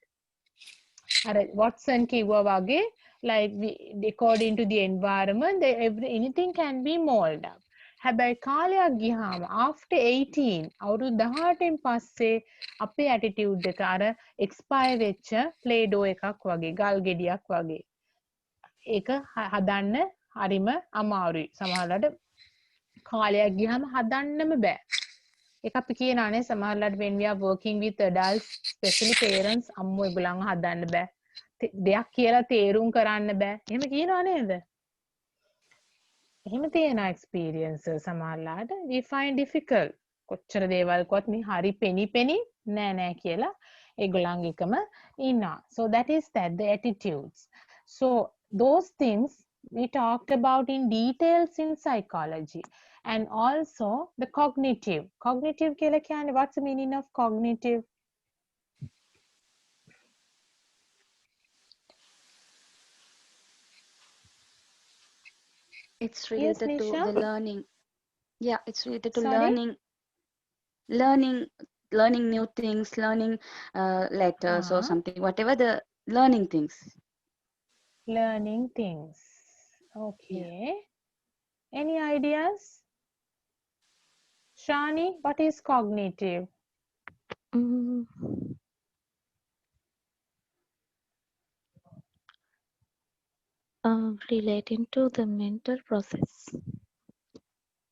අර Watson කිව්වා වගේ, like according to the environment, anything can be molded up. හැබැයි කාලයක් ගියාම after 18 අවුරුදු 18න් පස්සේ අපේ attitude එක අර expire වෙච්ච Play-Doh එකක් වගේ ගල් ගෙඩියක් වගේ ඒක හදන්න හරිම අමාරුයි සමහරවිට කාලයක් ගියාම හදන්නම බෑ ඒක අපි කියනවානේ සමහරවිට when we are working with adults especially parents අම්මෝ ඒගොල්ලන්ව හදන්න බෑ දෙයක් කියලා තේරුම් කරන්න බෑ එහෙම කියනවා නේද එහෙම තියෙන experiences සමහරලාට we find difficult කොච්චර දේවල් කොත් මේ හරි පෙනි නෑ කියලා ඒගොල්ලන්ගේ එකම ඉන්නවා so that is that the attitudes so those things we talked about in details in psychology and also the cognitive කියලා කියන්නේ what's the meaning of cognitive It's related yes, to the learning. Yeah, it's related to Sorry? learning new things, learning letters or something, whatever the learning things. Learning things. Okay. Yeah. Any ideas? Shani, what is cognitive? Relating to the mental process.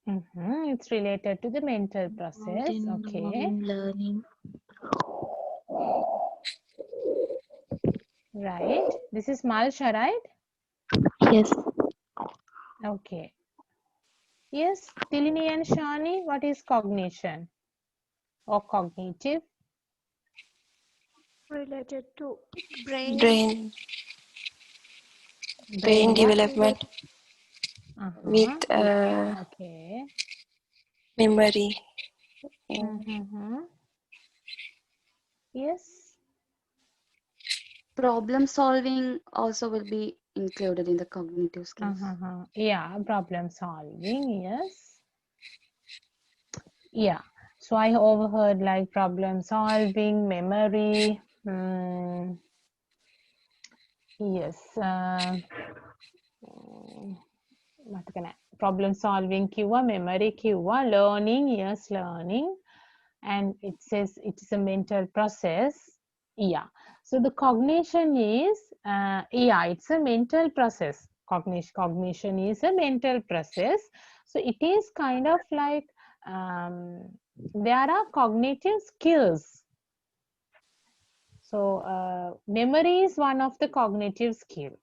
It's related to the mental process. Okay. Learning. Right. This is Malsha, right? Yes. Okay. Yes, Tilini and Shani, what is cognition or cognitive? Related to brain development with okay. memory. Yes. Problem solving also will be included in the cognitive skills. Yeah, problem solving, yes. Yeah. So I overheard like problem solving, memory. Yes. Problem solving කිව්වා, memory කිව්වා, learning, yes, learning. And it says it is a mental process. Yeah. So the cognition is, it's a mental process. Cognition is a mental process. So it is kind of like, there are cognitive skills. So memory is one of the cognitive skills.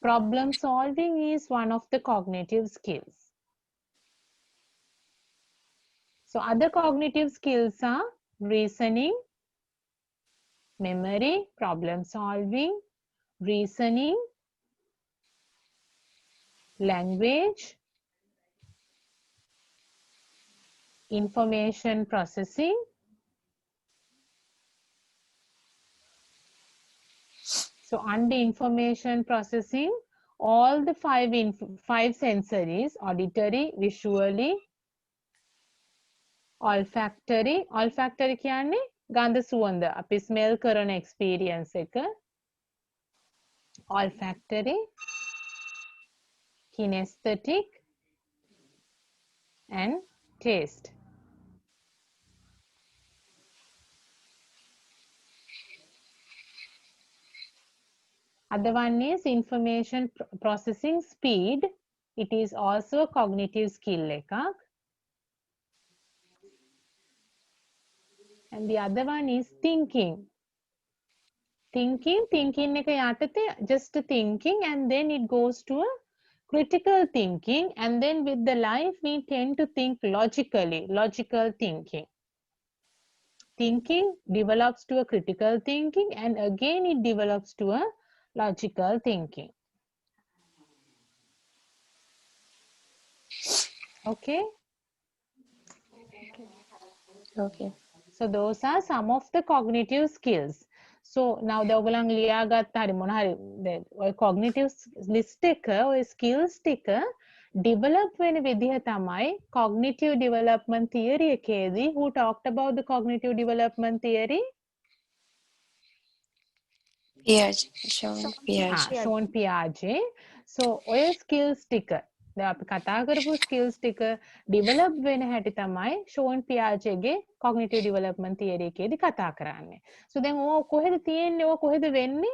Problem solving is one of the cognitive skills. So other cognitive skills are reasoning, memory, problem solving, reasoning, language, information processing, so under information processing, all the five sensories, auditory, visually, olfactory. Olfactory කියන්නේ ගන්ධ සුවඳ අපි smell කරන experience එක. Olfactory, kinesthetic and taste. Other one is information processing speed. It is also a cognitive skill එකක්. And the other one is thinking. Thinking එක යටතේ just thinking, and then it goes to a critical thinking, and then with the life we tend to think logically, logical thinking. Thinking develops to a critical thinking, and again it develops to a logical thinking. Okay? Okay. So those are some of the cognitive skills. So now the ඔයගොල්ලන් ලියාගත්ත හරි මොන හරි ඔය cognitive list එක ඔය skills ටික develop වෙන විදිහ තමයි cognitive development theory එකේදී who talked about the cognitive development theory? Piaget. Sean Piaget. So ඔය skills ටික දැන් අපි කතා කරපු skills ටික develop වෙන හැටි තමයි ෂෝන් පියාජේගේ cognitive development theory එකේදී කතා කරන්නේ. So දැන් ඕක කොහෙද තියෙන්නේ? ඕක කොහෙද වෙන්නේ?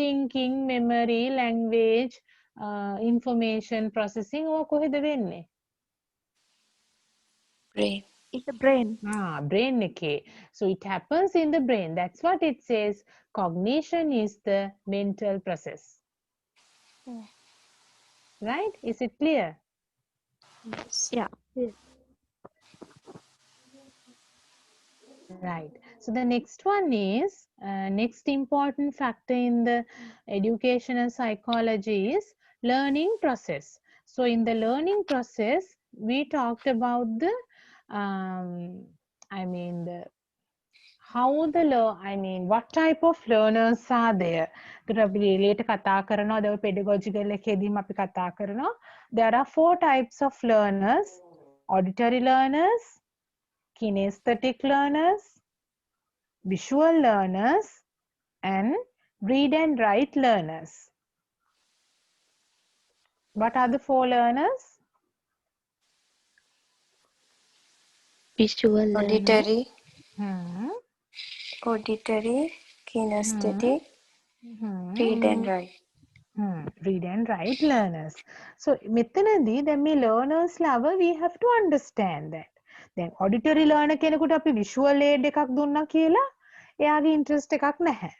Thinking, memory, language, information processing ඕක කොහෙද වෙන්නේ? Brain. In the brain. Brain එකේ. So it happens in the brain. That's what it says. Cognition is the mental process. Right? Is it clear? Yeah. Right. So the next one is, next important factor in the educational psychology is learning process. So in the learning process, we talked about the, what type of learners are there. Later කතා කරනවා, there were pedagogical එකේදීම අපි කතා කරනවා. There are 4 types of learners: auditory learners, kinesthetic learners, visual learners, and read and write learners. What are the 4 learners? Visual learner. Auditory, kinesthetic, read and write. Read and write learners. So මෙතනදී දැන් මේ learners level we have to understand that. දැන් auditory learner කෙනෙකුට අපි visual aid එකක් දුන්නා කියලා එයාගේ interest එකක් නැහැ.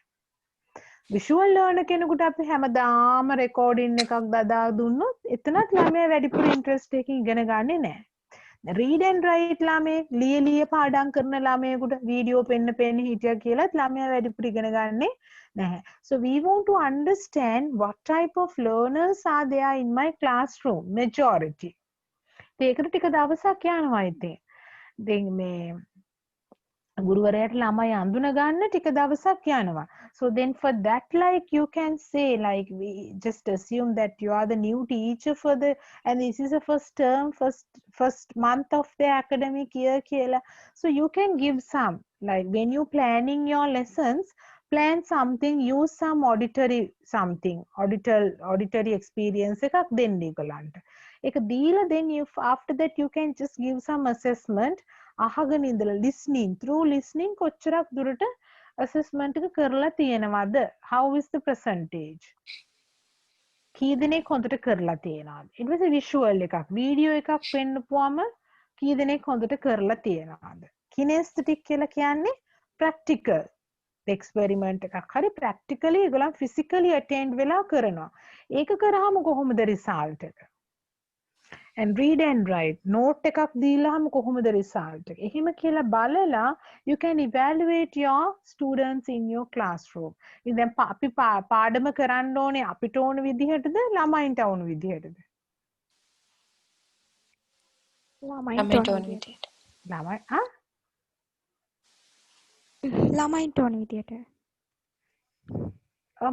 visual learner කෙනෙකුට අපි හැමදාම recording එකක් දදා දුන්නොත් එතනත් ළමයා වැඩිපුර interest එකකින් ඉගෙන ගන්නෙ නැහැ. read and write ළමේ ලිය පාඩම් කරන ළමයෙකුට වීඩියෝ පෙන්න හිටියා කියලාත් ළමයා වැඩිපුර ඉගෙන ගන්නෙ නැහැ. So we want to understand what type of learners are there in my classroom, majority. ඒකට ටික දවසක් යනවා ඉතින්. දැන් මේ ගුරුවරයාට ළමයි අඳුන ගන්න ටික දවසක් යනවා. So then for that, like you can say, like we just assume that you are the new teacher for the, and this is the first term, first month of the academic year කියලා. So you can give some, like when you planning your lessons, plan something, use some auditory something, auditory experience එකක් දෙන්න ඒගොල්ලන්ට. ඒක දීලා then if after that you can just give some assessment. අහගෙන ඉඳලා listening, through listening කොච්චරක් දුරට assessment එක කරලා තියෙනවද? How is the percentage? කී දෙනෙක් හොඳට කරලා තියෙනවද? It was a visual එකක්. වීඩියෝ එකක් පෙන්නපුවම කී දෙනෙක් හොඳට කරලා තියෙනවද? Kinesthetic කියලා කියන්නේ practical. experiment එකක් හරි practically ඒගොල්ලන් physically attend වෙලා කරනවා. ඒක කරාම කොහොමද result එක? And read and write, note එකක් දීලාම කොහොමද result එක? එහෙම කියලා බලලා you can evaluate your students in your classroom. ඉතින් අපි පාඩම කරන්න ඕනේ අපිට ඕන විදිහටද ළමයින්ට ඕන විදිහටද? ළමයින්ට ඕන විදිහට. ළමයින්ට ඕන විදිහට.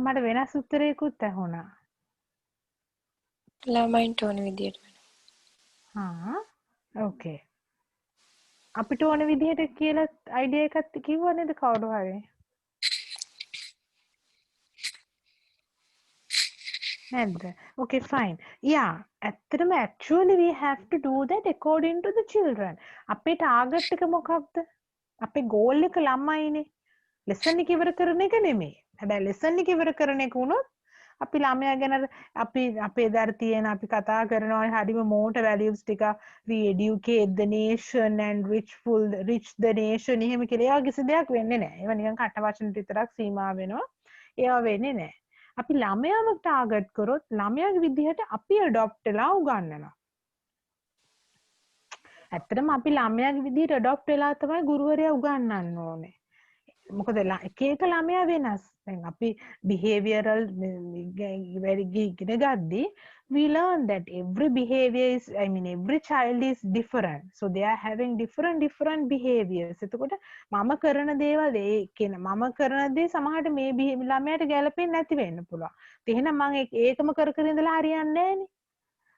මට වෙනස් උත්තරයකුත් ඇහුණා. ළමයින්ට ඕන විදියට. okay. අපිට ඕන විදිහට කියලා අයිඩියා එකක් කිව්වා නේද කවුරු හරි? නැද්ද? Okay, fine. Yeah, ඇත්තටම actually we have to do that according to the children. අපේ target එක මොකක්ද? අපේ goal එක ළමයිනේ. lesson එක ඉවර කරන එක නෙමෙයි. හැබැයි lesson එක ඉවර කරන එක වුණොත් අපි ළමයා ගැන අපි අපේ දර තියෙන අපි කතා කරනවා හරිම motor values ටික we educate the nation and rich the nation එහෙම කියලා ඒවා කිසි දෙයක් වෙන්නේ නැහැ. ඒවා නිකන් කට වචන විතරක් සීමා වෙනවා. ඒවා වෙන්නේ නැහැ. අපි ළමයාව ටාගට් කරොත් ළමයාගේ විදිහට අපි adopt වෙලා උගන්වනවා. ඇත්තටම අපි ළමයාගේ විදිහට adopt වෙලා තමයි ගුරුවරයා උගන්වන්න ඕනේ. මොකද එක එක ළමයා වෙනස්. දැන් අපි behavioral ඉගෙන ගද්දී we learn that every behavior is every child is different, so they are having different behaviors. එතකොට මම කරන දේවල් මම කරන දේ සමහරට මේ ළමයාට ගැලපෙන්නේ නැති වෙන්න පුළුවන්. එහෙනම් මම ඒකම කර කර ඉඳලා හරියන්නේ නැහැනේ.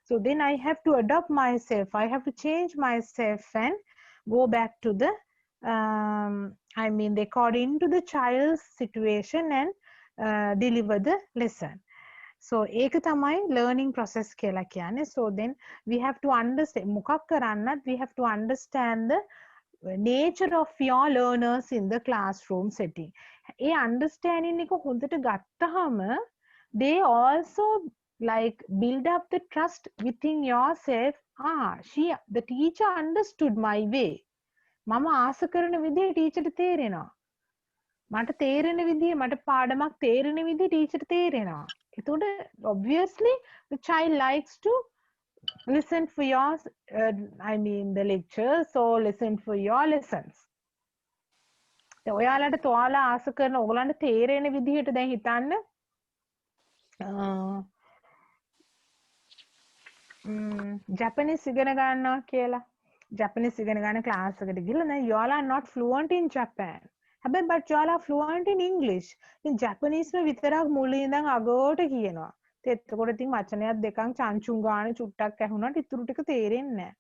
So then I have to adopt myself, I have to change myself and go back to the according to the child's situation and deliver the lesson. So ඒක තමයි learning process කියලා කියන්නේ. So then we have to understand මොකක් කරන්නත් we have to understand the nature of your learners in the classroom setting. A understanding එක හොඳට ගත්තාම they also like build up the trust within yourself. The teacher understood my way. මම ආස කරන විදිහ ටීචර්ට තේරෙනවා. මට තේරෙන විදිහ මට පාඩමක් තේරෙන විදිහ ටීචර්ට තේරෙනවා. එතකොට obviously the child likes to listen for your the lectures or listen for your lessons. ඔයාලට තෝලා ආස කරන ඔයගලන්ට තේරෙන විදිහට දැන් හිතන්න ජපනීස් ඉගෙන ගන්නවා කියලා. Japanese ඉගෙන ගන්න class එකට ගිහලා දැන් you all are not fluent in Japan. හැබැයි but you all are fluent in English. ඉතින් Japanese විතරක් මුලින් ඉඳන් අගට කියනවා. එතකොට ඉතින් වචනයක් දෙකක් චංචුන් ගාන චුට්ටක් ඇහුණාට ඉතුරු ටික තේරෙන්නේ නැහැ.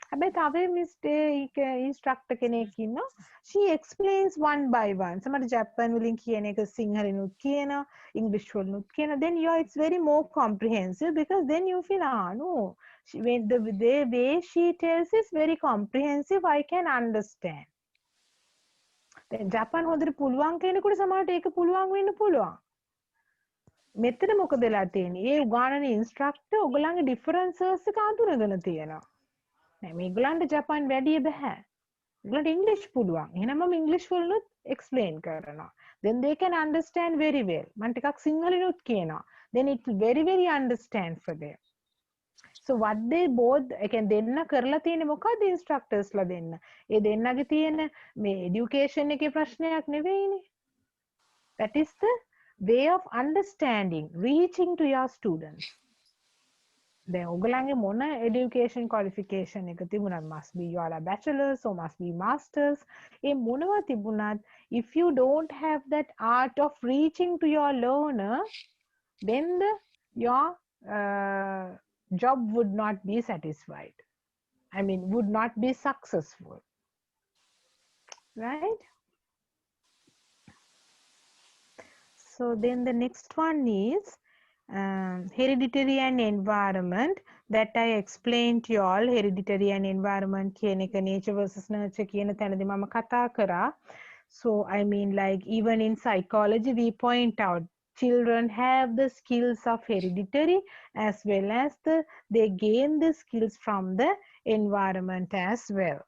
හැබැයි තව mistake instructor කෙනෙක් ඉන්නවා. She explains one by one. සමහර Japan වලින් කියන එක සිංහලෙනුත් කියනවා, English වලිනුත් කියනවා. Then it's very more comprehensive because then you feel no. The way she tells is very comprehensive, I can understand. Then Japan හොඳට පුළුවන් කෙනෙකුට සමහරට ඒක පුළුවන් වෙන්න පුළුවන්. මෙතන මොකද වෙලා තියෙන්නේ? ඒ උගානන ඉන්ස්ට්‍රක්ටර් ඔයගලන්ගේ ඩිෆරන්සස් එක අඳුරගෙන තියෙනවා. නෑ මේගොල්ලන්ට ජපාන් වැඩි බෑ. ඒගොල්ලන්ට ඉංග්‍රීසි පුළුවන්. එහෙනම් මම ඉංග්‍රීසි වලුත් එක්ස්ප්ලেইন කරනවා. Then they can understand very well. මම ටිකක් සිංහලෙනුත් කියනවා. Then it will very understand for them. So what they both දෙන්න කරලා තියෙන්නේ මොකද්ද instructorsලා දෙන්න. ඒ දෙන්නගේ තියෙන මේ education එකේ ප්‍රශ්නයක් නෙවෙයිනේ. That is the way of understanding, reaching to your students. දැන් ඔයගලන්ගේ මොන education qualification එක තිබුණත් must be you are a bachelor's or must be masters. ඒ මොනවා තිබුණත් if you don't have that art of reaching to your learner, then your job would not be satisfied. Would not be successful. Right? So then the next one is hereditary and environment that I explained to you all. Hereditary and environment කියන එක nature versus nurture කියන තැනදී මම කතා කරා. So even in psychology we point out children have the skills of hereditary as well as they gain the skills from the environment as well.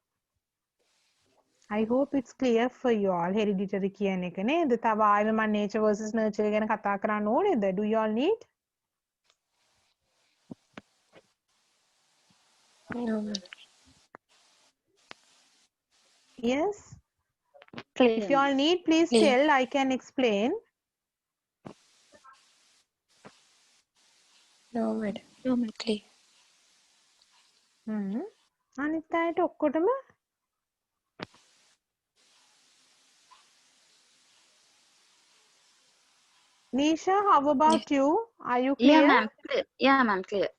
I hope it's clear for you all. Hereditary කියන එක නේද? තව ආයෙම මම nature versus nurture ගැන කතා කරන්න ඕනේද? Do you all need? No. Yes? Clear. If you all need, please Clear. tell. I can explain. No, madam. Clear. අනිත් අයට ඔක්කොටම Nisha, how about you? Are you clear? Yeah, ma'am. Clear. Yeah, ma'am. Clear.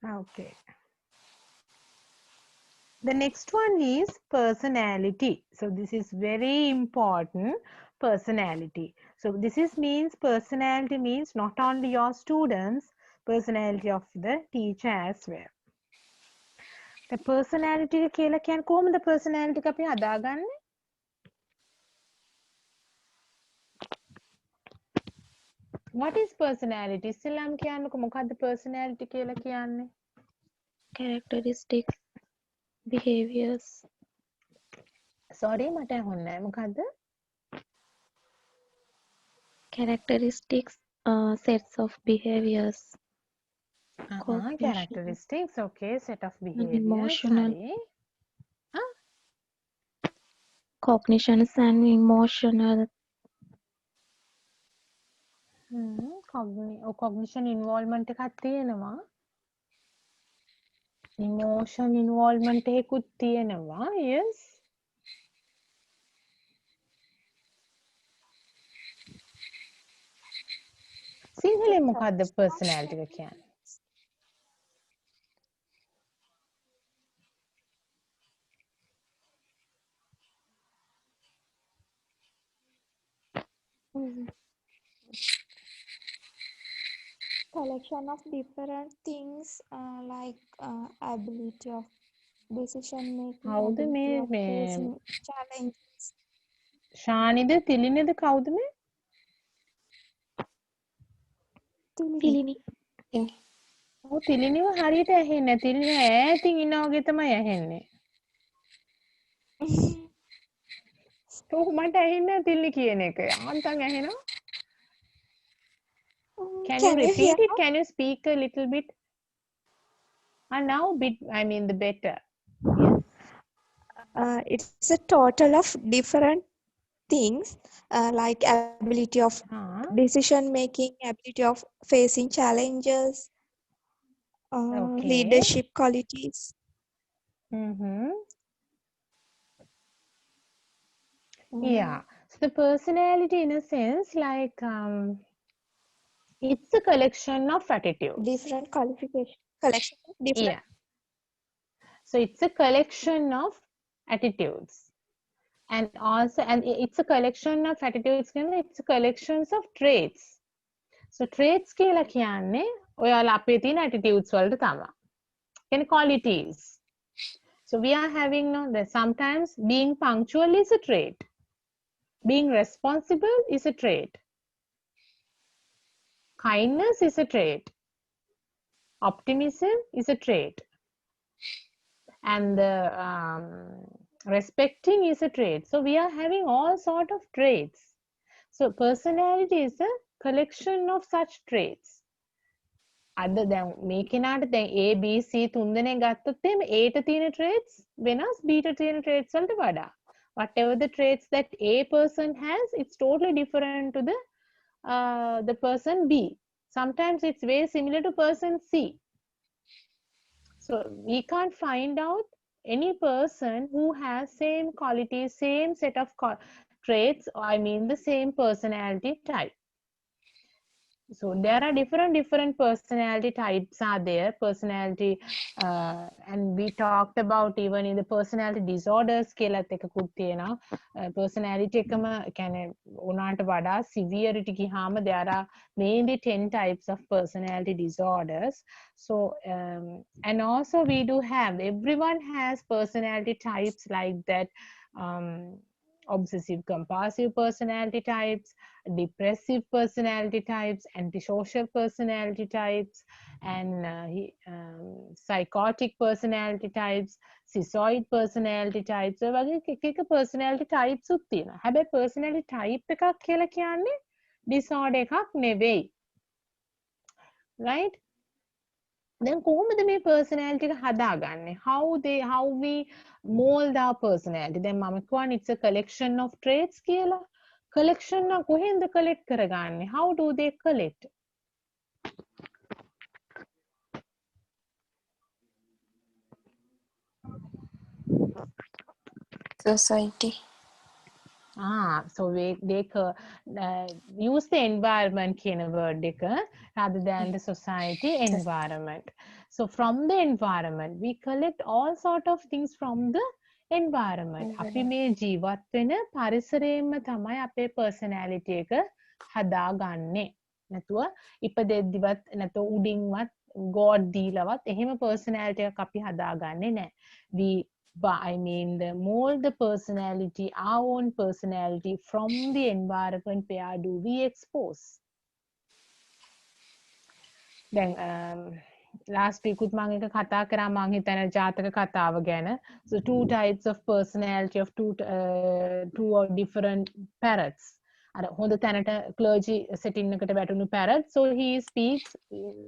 Okay. The next one is personality. So this is very important, personality. So this is means personality means not only your students, personality of the teacher as well. The personality එක කියලා කියන්නේ කොහොමද personality එක අපි හදාගන්නේ? What is personality? ඉස්සෙල්ලාම කියන්නකො මොකද්ද personality කියලා කියන්නේ? Characteristics, behaviors, Sorry මට ඇහුන්නේ නැහැ. මොකද්ද? characteristics, sets of behaviors, cognition, Characteristics, okay, set of and behaviors. emotional Sorry. cognitions and emotional cognition involvement එකක් තියෙනවා. Emotion involvement එකකුත් තියෙනවා. Yes. සිංහලෙන් මොකද්ද personality එක කියන්නේ? Collection of different things like ability of decision making, කවුද ability of මේ facing challenges. ශානිද තිලිනද කවුද මේ? Tilini. ඔව් තිලිනිව හරියට ඇහෙන්නේ නැහැ. තිලිනිව ඈතින් ඉන්නා වගේ තමයි ඇහෙන්නේ. ඔව් මට ඇහෙන්නේ නැහැ තිලිනි කියන එක. යාන්තම් ඇහෙනවා. Can you repeat it? Can you speak a little bit? Now bit, I mean the better. Yes. It's a total of different things like ability of decision making, ability of facing challenges, Okay. leadership qualities. Yeah. So the personality in a sense like it's a collection of attitudes. Different qualification. Collection of different. Yeah. So it's a collection of attitudes. And also, and it's a collection of attitudes, it's a collections of traits. So traits කියලා කියන්නේ ඔයාලා අපේ තියෙන attitudes වලට තමයි. කියන්නේ qualities. So we are having that sometimes being punctual is a trait. Being responsible is a trait. Kindness is a trait. Optimism is a trait. And respecting is a trait. So we are having all sort of traits. So personality is a collection of such traits. අද දැන් මේ කෙනාට දැන් A B C තුන් දෙනෙක් ගත්තොත් එහෙම A ට තියෙන traits වෙනස් B ට තියෙන traits වලට වඩා. Whatever the traits that A person has, it's totally different to the person B. Sometimes it's very similar to person C. So we can't find out any person who has same qualities, same set of traits, or I mean the same personality type. So there are different personality types are there. Personality, and we talked about even in the personality disorders කියලාත් එකකුත් තියෙනවා. Personality එකම කියන්නේ උනාට වඩා severity ගියාම there are mainly 10 types of personality disorders. So and also we do have, everyone has personality types like that. Obsessive compulsive personality types, depressive personality types, antisocial personality types, and psychotic personality types, schizoid personality types. ඔය වගේ එක personality types උත් තියෙනවා. හැබැයි personality type එකක් කියලා කියන්නේ disorder එකක් නෙවෙයි. Right? Then කොහොමද මේ personality එක හදාගන්නේ? How we mold our personality? දැන් මම කියවනේ it's a collection of traits කියලා. Collection නම් කොහෙන්ද collect කරගන්නේ? How do they collect? Society. So they use the environment කියන word එක rather than the society environment. So from the environment we collect all sort of things from the environment. අපි මේ ජීවත් වෙන පරිසරයෙන්ම තමයි අපේ personality එක හදාගන්නේ. නැතුව ඉපදෙද්දිවත් නැතුව උඩින්වත් God දීලවත් එහෙම personality එකක් අපි හදාගන්නේ නැහැ. The mold the personality, our own personality from the environment where do we expose. Then last week උත් මම එක කතා කරා මම හිතන ජාතක කතාව ගැන. So two types of personality of two different parrots. අර හොඳ තැනට clergy setting එකට වැටුණු parrot. So he speaks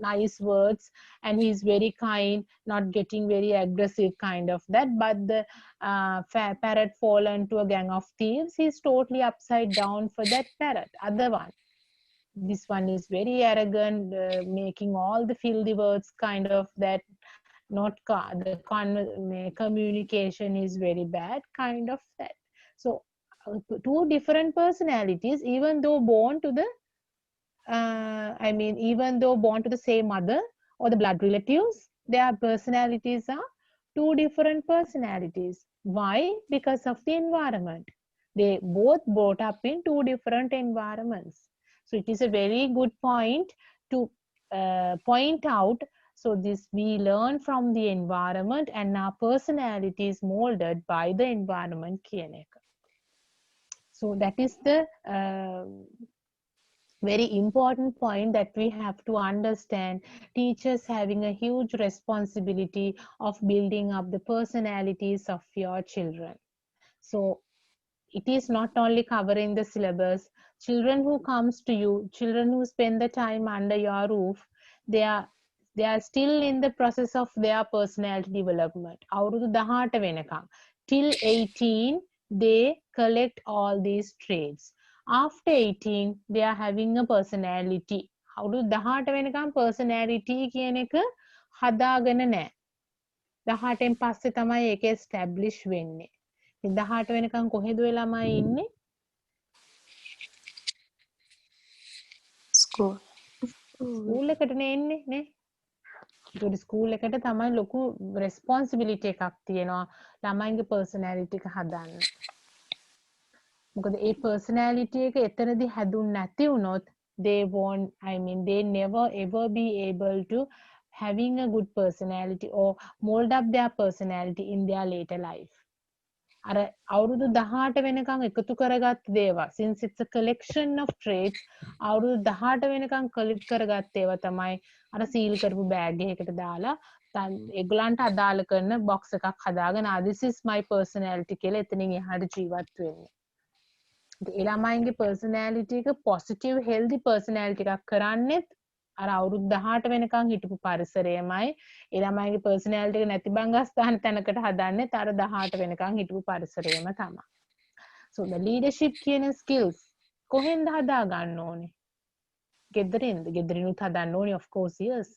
nice words and he is very kind, not getting very aggressive kind of that. But the parrot fall into a gang of thieves. He is totally upside down for that parrot. Other one, this one is very arrogant, making all the filthy words kind of that. Not the communication is very bad kind of that. So two different personalities, even though born to the even though born to the same mother or the blood relatives, their personalities are two different personalities. Why? Because of the environment. They both brought up in two different environments. So it is a very good point to point out. So this we learn from the environment and our personality is molded by the environment කියන එක. So that is the very important point that we have to understand. Teachers having a huge responsibility of building up the personalities of your children. So it is not only covering the syllabus. Children who comes to you, children who spend the time under your roof, they are still in the process of their personality development. අවුරුදු 18 වෙනකම් till 18 they collect all these traits. After 18 they are having a personality. අවුරුදු 18 වෙනකම් personality කියන එක හදාගෙන නැහැ. 18න් පස්සේ තමයි ඒක establish වෙන්නේ. 18 වෙනකම් කොහෙද ඔය ළමයි ඉන්නේ? School. ස්කූල් එකටනේ එන්නේ නේ. ඒක ස්කූල් එකට තමයි ලොකු responsibility එකක් තියෙනවා ළමයින්ගේ personality එක හදන්න. මොකද ඒ personality එක එතනදී හැදුන්නේ නැති වුණොත් they never ever be able to having a good personality or mold up their personality in their later life. අර අවුරුදු 18 වෙනකන් එකතු කරගත් දේවා, since it's a collection of traits, අවුරුදු 18 වෙනකන් collect කරගත් ඒවා තමයි අර සීල් කරපු බෑග් එකකට දාලා ඒගොල්ලන්ට අදාළ කරන box එකක් හදාගෙන this is my personality කියලා එතනින් එහාට ජීවත් වෙන්නේ. ඒ ළමයින්ගේ personality එක positive healthy personality එකක් කරන්නේත් අර අවුරුදු 18 වෙනකන් හිටපු පරිසරයමයි. ඒ ළමයිගේ personality එක නැති බංගස්ථාන තැනකට හදන්නේත් අර 18 වෙනකන් හිටපු පරිසරයම තමයි. So the leadership කියන skills කොහෙන්ද හදා ගන්න ඕනේ? ගෙදරිනුත් හදන්න ඕනේ of course yes.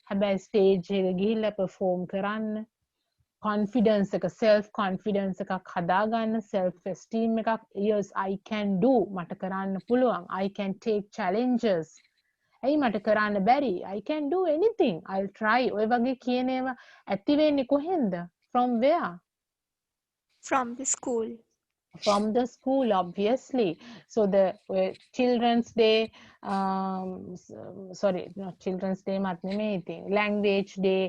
හැබැයි stage එක ගිහිල්ලා perform කරන්න, confidence එක self confidence එකක් හදා ගන්න, self esteem එකක්, yes I can do, මට කරන්න පුළුවන්, I can take challenges. ඇයි මට කරන්න බැරි? I can do anything. I'll try. ඔය වගේ කියන ඒවා ඇති වෙන්නේ කොහෙන්ද? From where? From the school. From the school, obviously. So the Children's Day, sorry, not Children's Day, මත් නෙමෙයි ඉතින්. Language Day,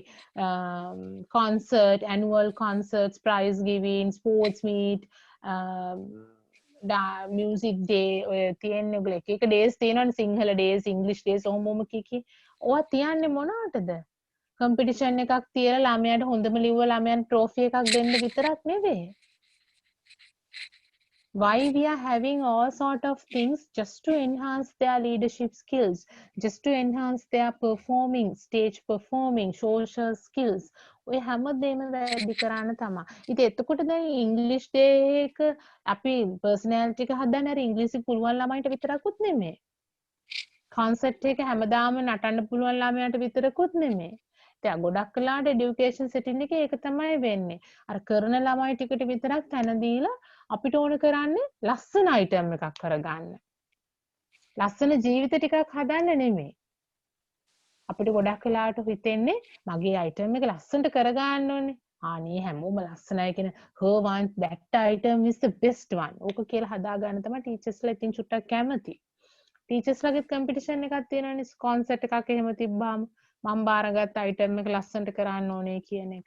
concert, annual concerts, prize giving, sports meet, music day, ඔය තියෙන්නේ ඔයගොල්ලෝ එක එක days තියෙනවනේ, සිංහල days, English days, ඔහොමම කිකි. ඔවා තියන්නේ මොනවටද? competition එකක් තියලා ළමයාට හොඳම ලිව්ව ළමයන් trophy එකක් දෙන්න විතරක් නෙවෙයි. Why we are having all sort of things just to enhance their leadership skills, just to enhance their performing, stage performing, social skills. ඔය හැමදේම වැඩි කරන්න තමයි. ඉතින් එතකොට දැන් English day එක අපි personality එක හදන්න හරි ඉංග්‍රීසි පුළුවන් ළමයින්ට විතරකුත් නෙමෙයි. concept එක හැමදාම නටන්න පුළුවන් ළමයාට විතරකුත් නෙමෙයි. දැන් ගොඩක් වෙලාවට এডুকেෂන් සෙටින් එකේ ඒක තමයි වෙන්නේ. අර කරන ළමයි ටිකට විතරක් තැන දීලා අපිට ඕන කරන්නේ ලස්සන අයිටම් එකක් කරගන්න. ලස්සන ජීවිත ටිකක් හදන්න නෙමෙයි. අපිට ගොඩක් වෙලාවට හිතෙන්නේ මගේ අයිටම් එක ලස්සනට කරගන්න ඕනේ. ආනේ හැමෝම ලස්සනයි කියන her want that item is the best one. ඕක කියලා හදාගන්න තමයි ටීචර්ස්ලා ඉතින් චුට්ටක් කැමති. ටීචර්ස්ලාගේ කම්පිටිෂන් එකක් තියෙනවානේ කොන්සර්ට් එකක් එහෙම තිබ්බාම මම බාරගත්ත අයිටම් එක ලස්සනට කරන්න ඕනේ කියන එක.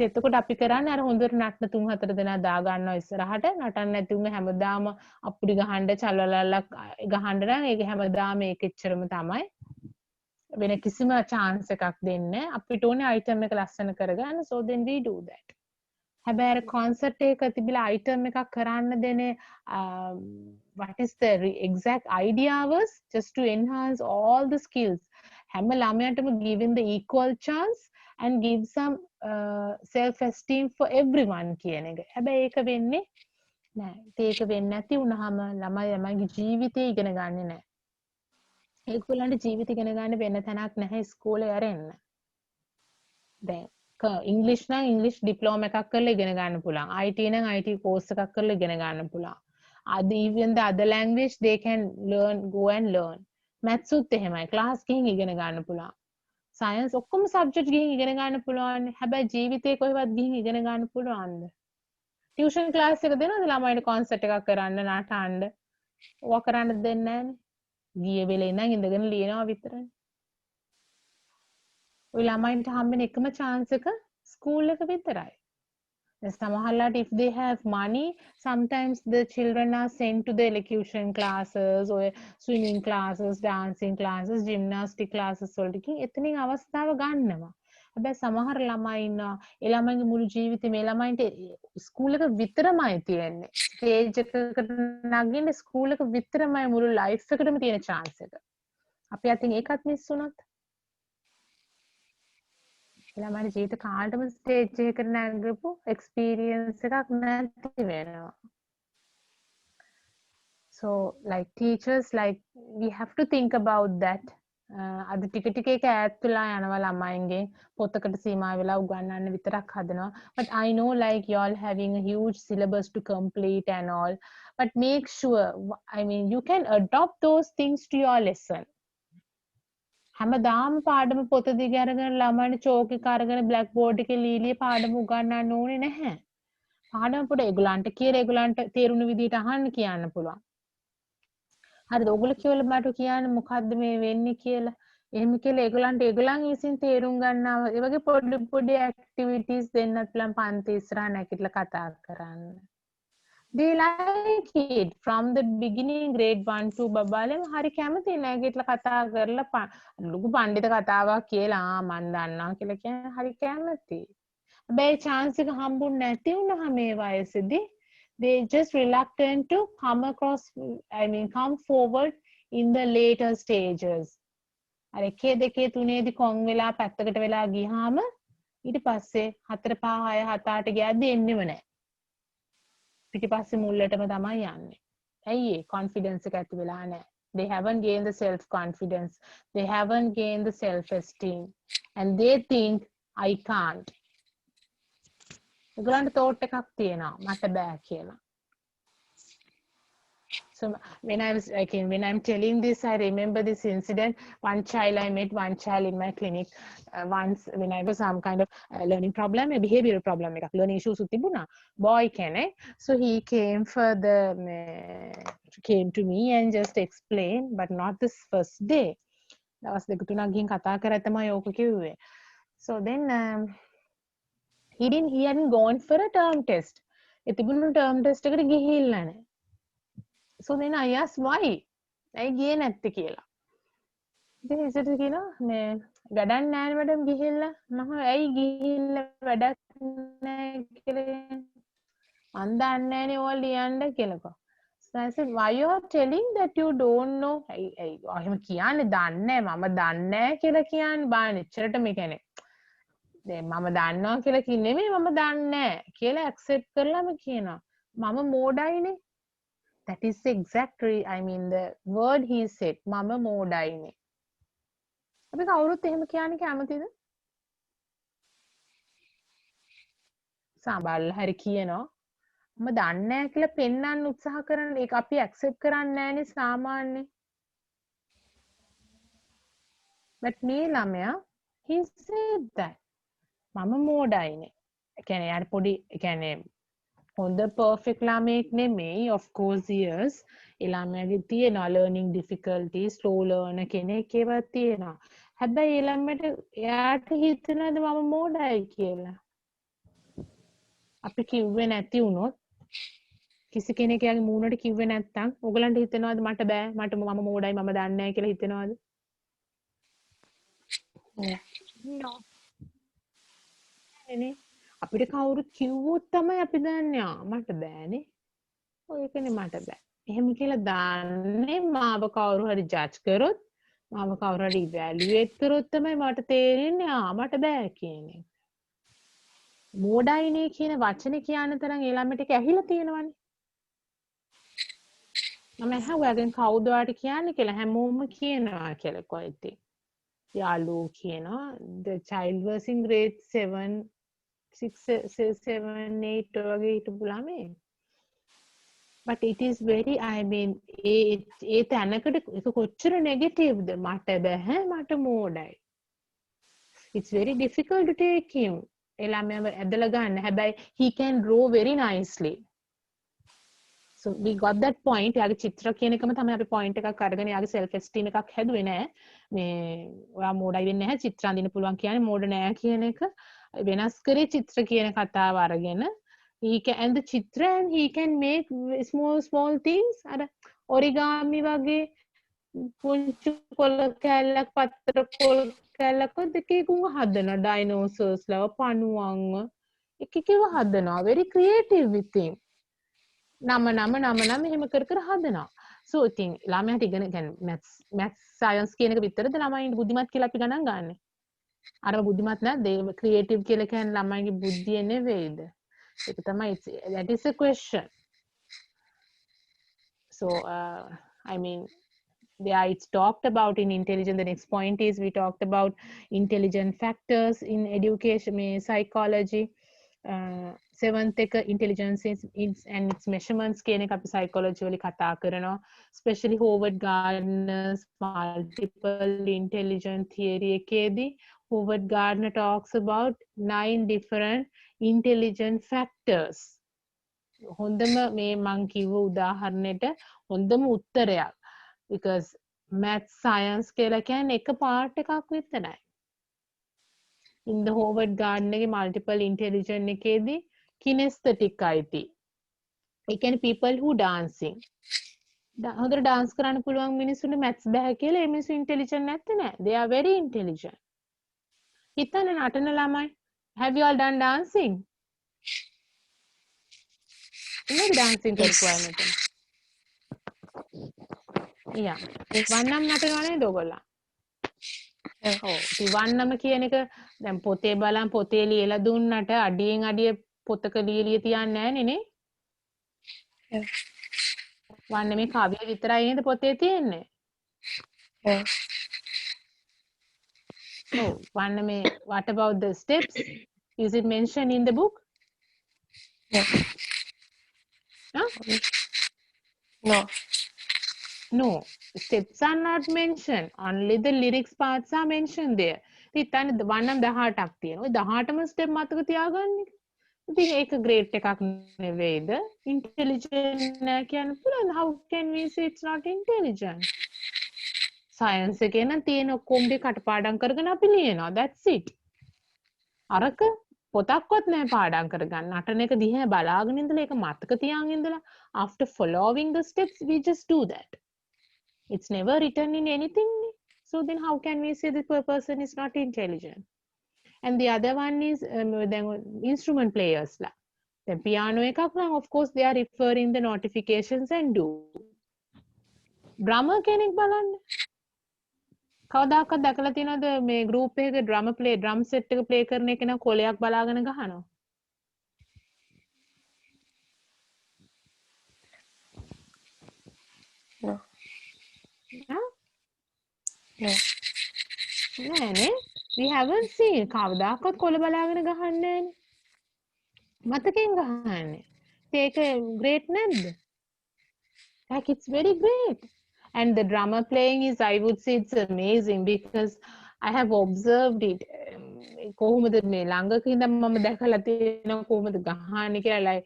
එතකොට අපි කරන්නේ අර හොඳට නටන 3-4 දෙනා දා ගන්නවා ඉස්සරහට නටන්න නැති උන් හැමදාම අප්පුඩි ගහන්න චලලලක් ගහන්න නම් ඒක හැමදාම ඒක එච්චරම තමයි. වෙන කිසිම chance එකක් දෙන්නේ අපිට ඕනේ අයිටම් එක ලස්සන කරගන්න so then we do that. හැබැයි අර කොන්සර්ට් එක තිබිලා අයිටම් එකක් කරන්න දෙන්නේ what is the exact idea was just to enhance all the skills. හැම ළමයාටම given the equal chance and give some self esteem for everyone කියන එක. හැබැයි ඒක වෙන්නේ නෑ. ඒක වෙන්නේ නැති වුනහම ළමයිගේ ජීවිතේ ඉගෙන ගන්නෙ නෑ. ඒගොල්ලන්ට ජීවිත ඉගෙන ගන්න වෙන තැනක් නැහැ ඉස්කෝලේ ඇරෙන්න. දැන් ඉංග්‍රීසි නම් ඉංග්‍රීසි ඩිප්ලෝමා එකක් කරලා ඉගෙන ගන්න පුළුවන්. IT නම් IT course එකක් කරලා ඉගෙන ගන්න පුළුවන්. Even the other language they can go and learn. Maths උත් එහෙමයි. ක්ලාස් ගිහින් ඉගෙන ගන්න පුළුවන්. සයන්ස් ඔක්කොම සබ්ජෙක්ට් ගිහින් ඉගෙන ගන්න පුළුවන්. හැබැයි ජීවිතේ කොහෙවත් ගිහින් ඉගෙන ගන්න පුළුවන්ද? ටියුෂන් ක්ලාස් එක දෙනවද ළමයින්ට කොන්සර්ට් එකක් කරන්න නටන්න? ඕවා කරන්න දෙන්නේ නැහනේ. ගිය වෙලේ ඉඳන් ඉඳගෙන ලියනවා විතරනේ. ඔය ළමයින්ට හම්බෙන එකම chance එක ස්කූල් එක විතරයි. සමහරලාට if they have money sometimes the children are sent to the elocution classes or swimming classes dancing classes gymnastic classes වලට එතනින් අවස්ථාව ගන්නවා. හැබැයි සමහර ළමයි ඉන්නවා ඒ ළමයිගේ මුළු ජීවිතේ මේ ළමයින්ට ස්කූල් එක විතරමයි තියෙන්නේ. ස්ටේජ් එකකට නගින්න ස්කූල් එක විතරමයි මුළු ලයිෆ් එකටම තියෙන chance එක. අපි අතින් ඒකත් මිස් වුණොත් ළමයි ජීවිත කාලෙටම ස්ටේජ් එකකට නැගපු එක්ස්පීරියන්ස් එකක් නැති වෙනවා. So like teachers like we have to think about that. අද ටික ටික ඒක ඈත් වෙලා යනවා ළමයින්ගේ පොතකට සීමා වෙලා උගන්වන්න විතරක් හදනවා. But I know like you all having a huge syllabus to complete and all. But make sure I mean you can adopt those things to your lesson. හැමදාම පාඩම පොත දිගේ අරගෙන ළමයින්ට චෝක් එක අරගෙන බ්ලැක් බෝඩ් එකේ ලීලිය පාඩම උගන්වන්න ඕනේ නැහැ. පාඩම පොඩ ඒගොල්ලන්ට කියලා ඒගොල්ලන්ට තේරුණු විදිහට අහන්න කියන්න පුළුවන්. හරිද? ඔයගොල්ලෝ කියලා මට කියන්න මොකද්ද මේ වෙන්නේ කියලා. එහෙම කියලා ඒගොල්ලන්ට ඒගොල්ලන් විසින් තේරුම් ගන්නවා. ඒ වගේ පොඩි පොඩි ඇක්ටිවිටීස් දෙන්නත් පුළුවන් පන්ති ඉස්සරහා නැගිටලා කතා කරන්න. They like it from the beginning grade 1 to බබාලෙම හරි කැමති නැගිටලා කතා කරලා ලොකු පඬිත කතාවක් කියලා මන් දන්නවා කියලා කියන්නේ හරි කැමති. හැබැයි chance එක හම්බුනේ නැති වුණාම මේ වයසේදී they just reluctant to come forward in the later stages. අර එකේ දෙකේ තුනේදී කොන් වෙලා පැත්තකට වෙලා ගියාම ඊට පස්සේ 4 5 6 7 8 ගියද්දී එන්නෙම නැහැ. පිටිපස්සේ මුල්ලටම තමයි යන්නේ. ඇයි ඒ confidence එක ඇති වෙලා නැහැ. They haven't gained the self confidence. They haven't gained the self esteem and they think I can't. ඒගොල්ලන්ට thought එකක් තියෙනවා මට බෑ කියලා. So when I'm telling this, I remember this incident. One child in my clinic once when I was some kind of learning problem, a behavioral problem, learning issues තිබුණා. Boy කෙනෙක්. So he came to me and just explained, but not this first day. දවස් දෙක තුනක් ගිහින් කතා කරලා තමයි ඕක කිව්වේ. So then he hadn't gone for a term test. ඒ තිබුණු term test එකට ගිහිල්ලා නැහැ. So then I asked why? ඇයි ගියේ නැත්තේ කියලා. ඉතින් ඉතින් කියනවා මේ වැඩක් නැහැ මැඩම් ගිහිල්ලා. මම ඇයි ගිහිල්ලා වැඩක් නැහැ කියලා. මන් දන්නේ නැනේ ඕවා ලියන්න කියලා. So I said why you are telling that you don't know? ඇයි එහෙම කියන්නේ දන්නේ නැහැ මම දන්නේ නැහැ කියලා කියන්නේ බාන එච්චරට මේ කියන්නේ. දැන් මම දන්නවා කියලා කිව්වේ නෙමෙයි මම දන්නේ නැහැ කියලා accept කරලාම කියනවා. මම මෝඩයිනේ. That is the exact the word he said. Mama modine. අපි කවුරුත් එහෙම කියන්නේ කැමතිද? සමහරවල් හරි කියනවා මම දන්නේ නැහැ කියලා පෙන්වන්න උත්සාහ කරන ඒක අපි ඇක්සෙප්ට් කරන්නේ නැහැනේ සාමාන්‍යයෙන්. but මේ ළමයා he said that මම මෝඩයිනේ. ඒ කියන්නේ යාර පොඩි ඒ කියන්නේ හොඳ perfect ළමෙක් නෙමෙයි of course yes. ඒ ළමයාගේ තියෙනවා learning difficulties slow learner කෙනෙක් ඒවා තියෙනවා. හැබැයි ඒ ළමයට එයාට හිතෙනවද මම මෝඩයි කියලා? අපි කිව්වේ නැති වුණොත් කිසි කෙනෙක් යාගේ මූණට කිව්වේ නැත්තම් ඔයගලන්ට හිතෙනවද මට බෑ මට මම මෝඩයි මම දන්නේ නැහැ කියලා හිතෙනවද? No. නේ අපිට කවුරුත් කිව්වොත් තමයි අපි දන්නේ මට බෑනේ. ඔයකනේ මට බෑ. එහෙම කියලා දාන්නේ මාව කවුරු හරි ජජ් කරොත් මාව කවුරු හරි ඉවැලුවේට් කරොත් තමයි මට තේරෙන්නේ මට බෑ කියන එක. මෝඩයිනේ කියන වචනේ කියන තරම් ඒ ළමයට ඒක ඇහිලා තියෙනවනේ. මම අහුවාගෙන කවුද ඔයාලට කියන්නේ කියලා හැමෝම කියනවා කියලා කොයිද? යාළුවෝ කියනවා the child was in grade 7 6 7 8 වගේ හිටපු ළමයි. but it is very I mean ඒ තැනකට ඒක කොච්චර නෙගටිව්ද මට බෑ මට මෝඩයි. it's very difficult to take him. ඒ ළමයාව ඇදලා ගන්න. හැබැයි he can draw very nicely. so we got that point. යාගේ චිත්‍ර කියන එකම තමයි අපි point එකක් අරගෙන යාගේ self esteem එකක් හැදුවේ නෑ. මේ ඔයා මෝඩයි වෙන්නේ නැහැ චිත්‍ර අඳින්න පුළුවන් කියන්නේ මෝඩ නෑ කියන එක වෙනස් කරේ චිත්‍ර කියන කතාව අරගෙන he can and the chitra and he can make small things අර origami වගේ පුංචි කොළ කැල්ලක් පතර කොළ කැල්ලක් දෙකකින් හදනවා dinosaurs ලව පණුවන්ව එකකව හදනවා very creative with him නම එහෙම කර හදනවා so ඉතින් ළමයාට ඉගෙන ගන්න maths science කියන එක විතරද ළමයින්ට බුද්ධිමත් කියලා අපි ගණන් ගන්න අරම බුද්ධිමත් නැද්ද creative කියලා කියන්නේ ළමයින්ගේ බුද්ධිය නෙවෙයිද ඒක තමයි that is a question so I mean there it's talked about in intelligence. The next point is we talked about intelligent factors in education, psychology. Seventh intelligence is and its measurements කියන එක අපි psychology වල කතා කරනවා. Especially Howard Gardner's multiple intelligence theory එකේදී Howard Gardner talks about 9 different intelligent factors. හොඳම මේ මං කිව්ව උදාහරණයට හොඳම උත්තරයක්. because math science කියලා කියන්නේ එක part එකක් විතරයි. in the Howard Gardner ගේ multiple intelligence එකේදී kinesthetic IT. ඒ කියන්නේ people who dancing. හොඳට dance කරන්න පුළුවන් මිනිස්සුන්ට maths බෑ කියලා ඒ මිනිස්සු intelligent නැත්තේ නෑ. They are very intelligent. හිතන්න නටන ළමයි. Have you all done dancing? ඉන්නද dancing කරපු අය මෙතන? Yeah. වන්නම් නටනවා නේද ඔයගොල්ලෝ? ඔව්. ඉතින් වන්නම කියන එක දැන් පොතේ බලන් පොතේ ලියලා දුන්නට අඩියෙන් අඩිය පොතක ලියලිය තියන්නේ නැහනේ නේ? වන්නමේ කවිය විතරයි නේද පොතේ තියෙන්නේ? ඔව්. වන්නමේ what about the steps? Is it mentioned in the book? Huh? No, steps are not mentioned. Only the lyrics parts are mentioned there. ඉතින් වන්නම් 18ක් තියෙනවා. 18ම step මතක තියාගන්න. ඉතින් ඒක great එකක් නෙවෙයිද? Intelligent නෑ කියන්න පුළුවන්. How can we say it's not intelligent? Science එකේ නම් තියෙන ඔක්කොම ටික කටපාඩම් කරගෙන අපි ලියනවා. That's it. අරක පොතක්වත් නෑ පාඩම් කරගන්න. නටන එක දිහා බලාගෙන ඉඳලා ඒක මතක තියාගෙන ඉඳලා after following the steps we just do that. It's never written in anything. So then how can we say this person is not intelligent? And the other one is instrument players. Then piano එකක් නම් of course they are referring the notifications and do. Drummer කෙනෙක් බලන්න. කවදාකවත් දැකලා තියෙනවද මේ group එකක drum set එක play කරන එක නම් කොලයක් බලාගෙන ගහනවා? No. Huh? No. නෑනේ. We haven't seen. කවදාකවත් කොළ බලාගෙන ගහන්නේ නෑනේ. මතකෙන් ගහන්නේ. ඒක great නැද්ද? Like it's very great. And the drummer playing is, I would say it's amazing because I have observed it. කොහොමද මේ ළඟක ඉඳන් මම දැකලා තියෙනවා කොහොමද ගහන්නේ කියලා, like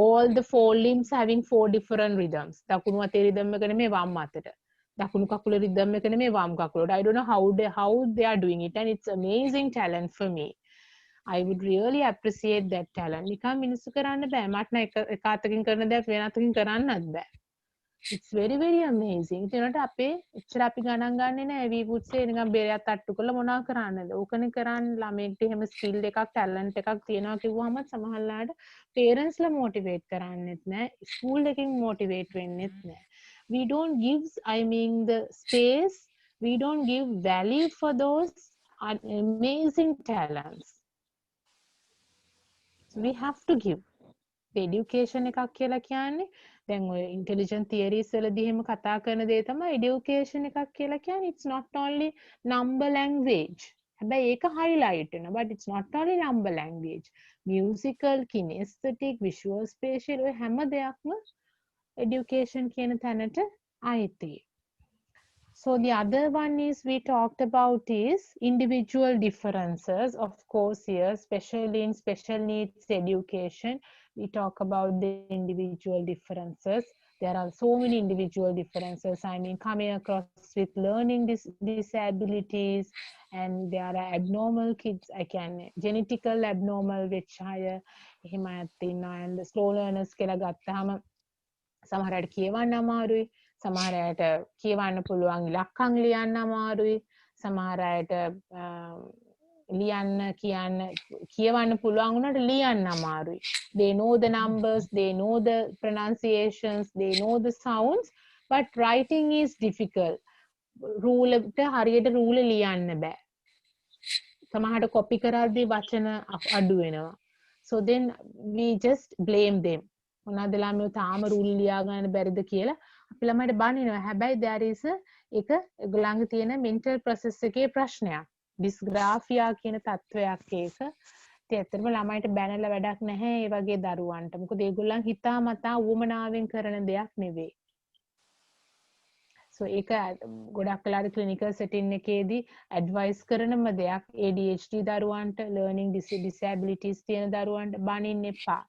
all the four limbs having four different rhythms. දකුණු අතේ rhythm එක නෙමෙයි වම් අතට. දකුණු කකුලේ rhythm එක නෙමෙයි වම් කකුලට. I don't know how they are doing it, and it's amazing talent for me. I would really appreciate that talent. නිකන් මිනිස්සු කරන්න බෑ. මට නම් එක අතකින් කරන දේ වෙන අතකින් කරන්නත් බෑ. It's very very amazing. ඒනට අපේ එච්චර අපි ගණන් ගන්නේ නැහැ. We would say නිකන් බෙරයක් තට්ටු කරලා මොනවා කරන්නද? ඕකනේ කරන්නේ. ළමයෙක්ට එහෙම skill එකක් talent එකක් තියෙනවා කිව්වම සමහරලාට parents ලා motivate කරන්නෙත් නැහැ. school එකකින් motivate වෙන්නෙත් නැහැ. We don't give, I mean, the space. We don't give value for those amazing talents. We have to give. The education එකක් කියලා කියන්නේ දැන් ඔය intelligent theories වලදී එහෙම කතා කරන දේ තමයි education එකක් කියලා කියන්නේ. It's not only number language. හැබැයි ඒක highlight වෙනවා. But it's not only number language. Musical, kinesthetic, visual, spatial ඔය හැම දෙයක්ම education කියන තැනට අයිති. So the other one is we talked about is individual differences. Of course, here, especially in special needs education, we talk about the individual differences. There are so many individual differences. I mean, coming across with learning disabilities, and there are abnormal kids. I can genetical abnormal which higher and slow learners කියලා ගත්තාම සමහරට කියවන්න අමාරුයි. සමහර අයට කියවන්න පුළුවන් ඉලක්කම් ලියන්න අමාරුයි. සමහර අයට ලියන්න කියවන්න පුළුවන් වුණාට ලියන්න අමාරුයි. They know the numbers, they know the pronunciations, they know the sounds, but writing is difficult. Rule එක හරියට rule ලියන්න බෑ. සමහරට copy කරද්දී වචන අඩු වෙනවා. So then we just blame them. මොනවාද ළමයෝ තාම rule ලියා ගන්න බැරිද කියලා අපි ළමයිට බනිනවා. හැබැයි there is එක ඒගොල්ලන්ගේ තියෙන mental process එකේ ප්‍රශ්නයක්. Dysgraphia කියන තත්වයක් ඒක. ඉතින් ඇත්තටම ළමයිට බැනලා වැඩක් නැහැ ඒ වගේ දරුවන්ට. මොකද ඒගොල්ලන් හිතාමතා උවමනාවෙන් කරන දෙයක් නෙවෙයි. So ඒක ගොඩක් වෙලාට clinical setting එකේදී advice කරනම දෙයක් ADHD දරුවන්ට, learning disabilities තියෙන දරුවන්ට බනින්න එපා.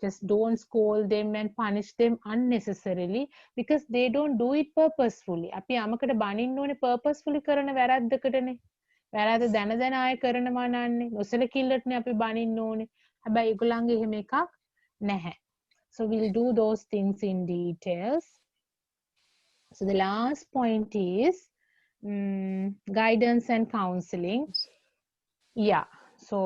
Just don't scold them and punish them unnecessarily because they don't do it purposefully. අපි යමකට බනින්න ඕනේ purposefully කරන වැරද්දකටනේ. වැරද්ද දැන දැන ආයෙ කරනවා නන්නේ. නොසලකිල්ලටනේ අපි බනින්න ඕනේ. හැබැයි ඒගොල්ලන්ගේ එහෙම එකක් නැහැ. So we'll do those things in details. So the last point is guidance and counseling. Yeah. So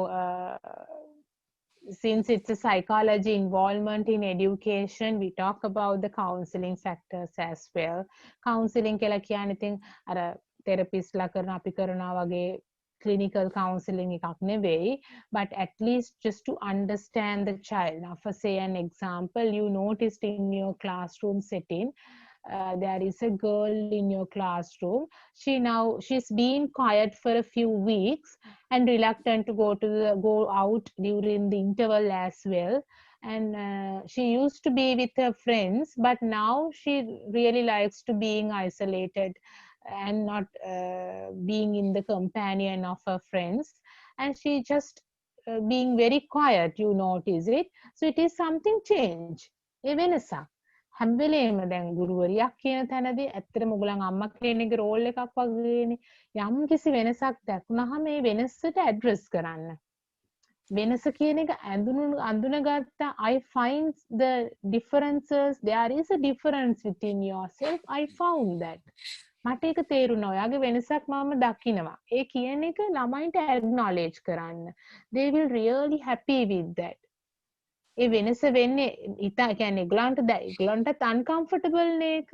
since it's a psychology involvement in education, we talk about the counseling factors as well. Counseling කියලා කියන්නේ ඉතින් අර therapist ලා කරන අපි කරනවා වගේ clinical counseling එකක් නෙවෙයි, but at least just to understand the child. Now for say an example, you noticed in your classroom setting, there is a girl in your classroom. She's been quiet for a few weeks and reluctant to go out during the interval as well. And she used to be with her friends, but now she really likes to being isolated and not being in the companion of her friends. And she just being very quiet, you notice it. So it is something change. එවෙනසක්. හැම වෙලේම දැන් ගුරුවරියක් කියන තැනදී ඇත්තටම ඔයගොල්ලන් අම්මා කෙනෙක්ගේ roll එකක් වගේනේ. යම් කිසි වෙනසක් දැක්ුණාම මේ වෙනසට ඇඩ්‍රස් කරන්න. වෙනස කියන එක අඳුනගත්ත I find the differences. There is a difference within yourself. I found that. මට ඒක තේරුණා. ඔයාගේ වෙනසක් මම දකිනවා. ඒ කියන එක ළමයින්ට acknowledge කරන්න. They will really happy with that. ඒ වෙනස වෙන්නේ කියන්නේ ඒගොල්ලන්ටත් uncomfortable නේක.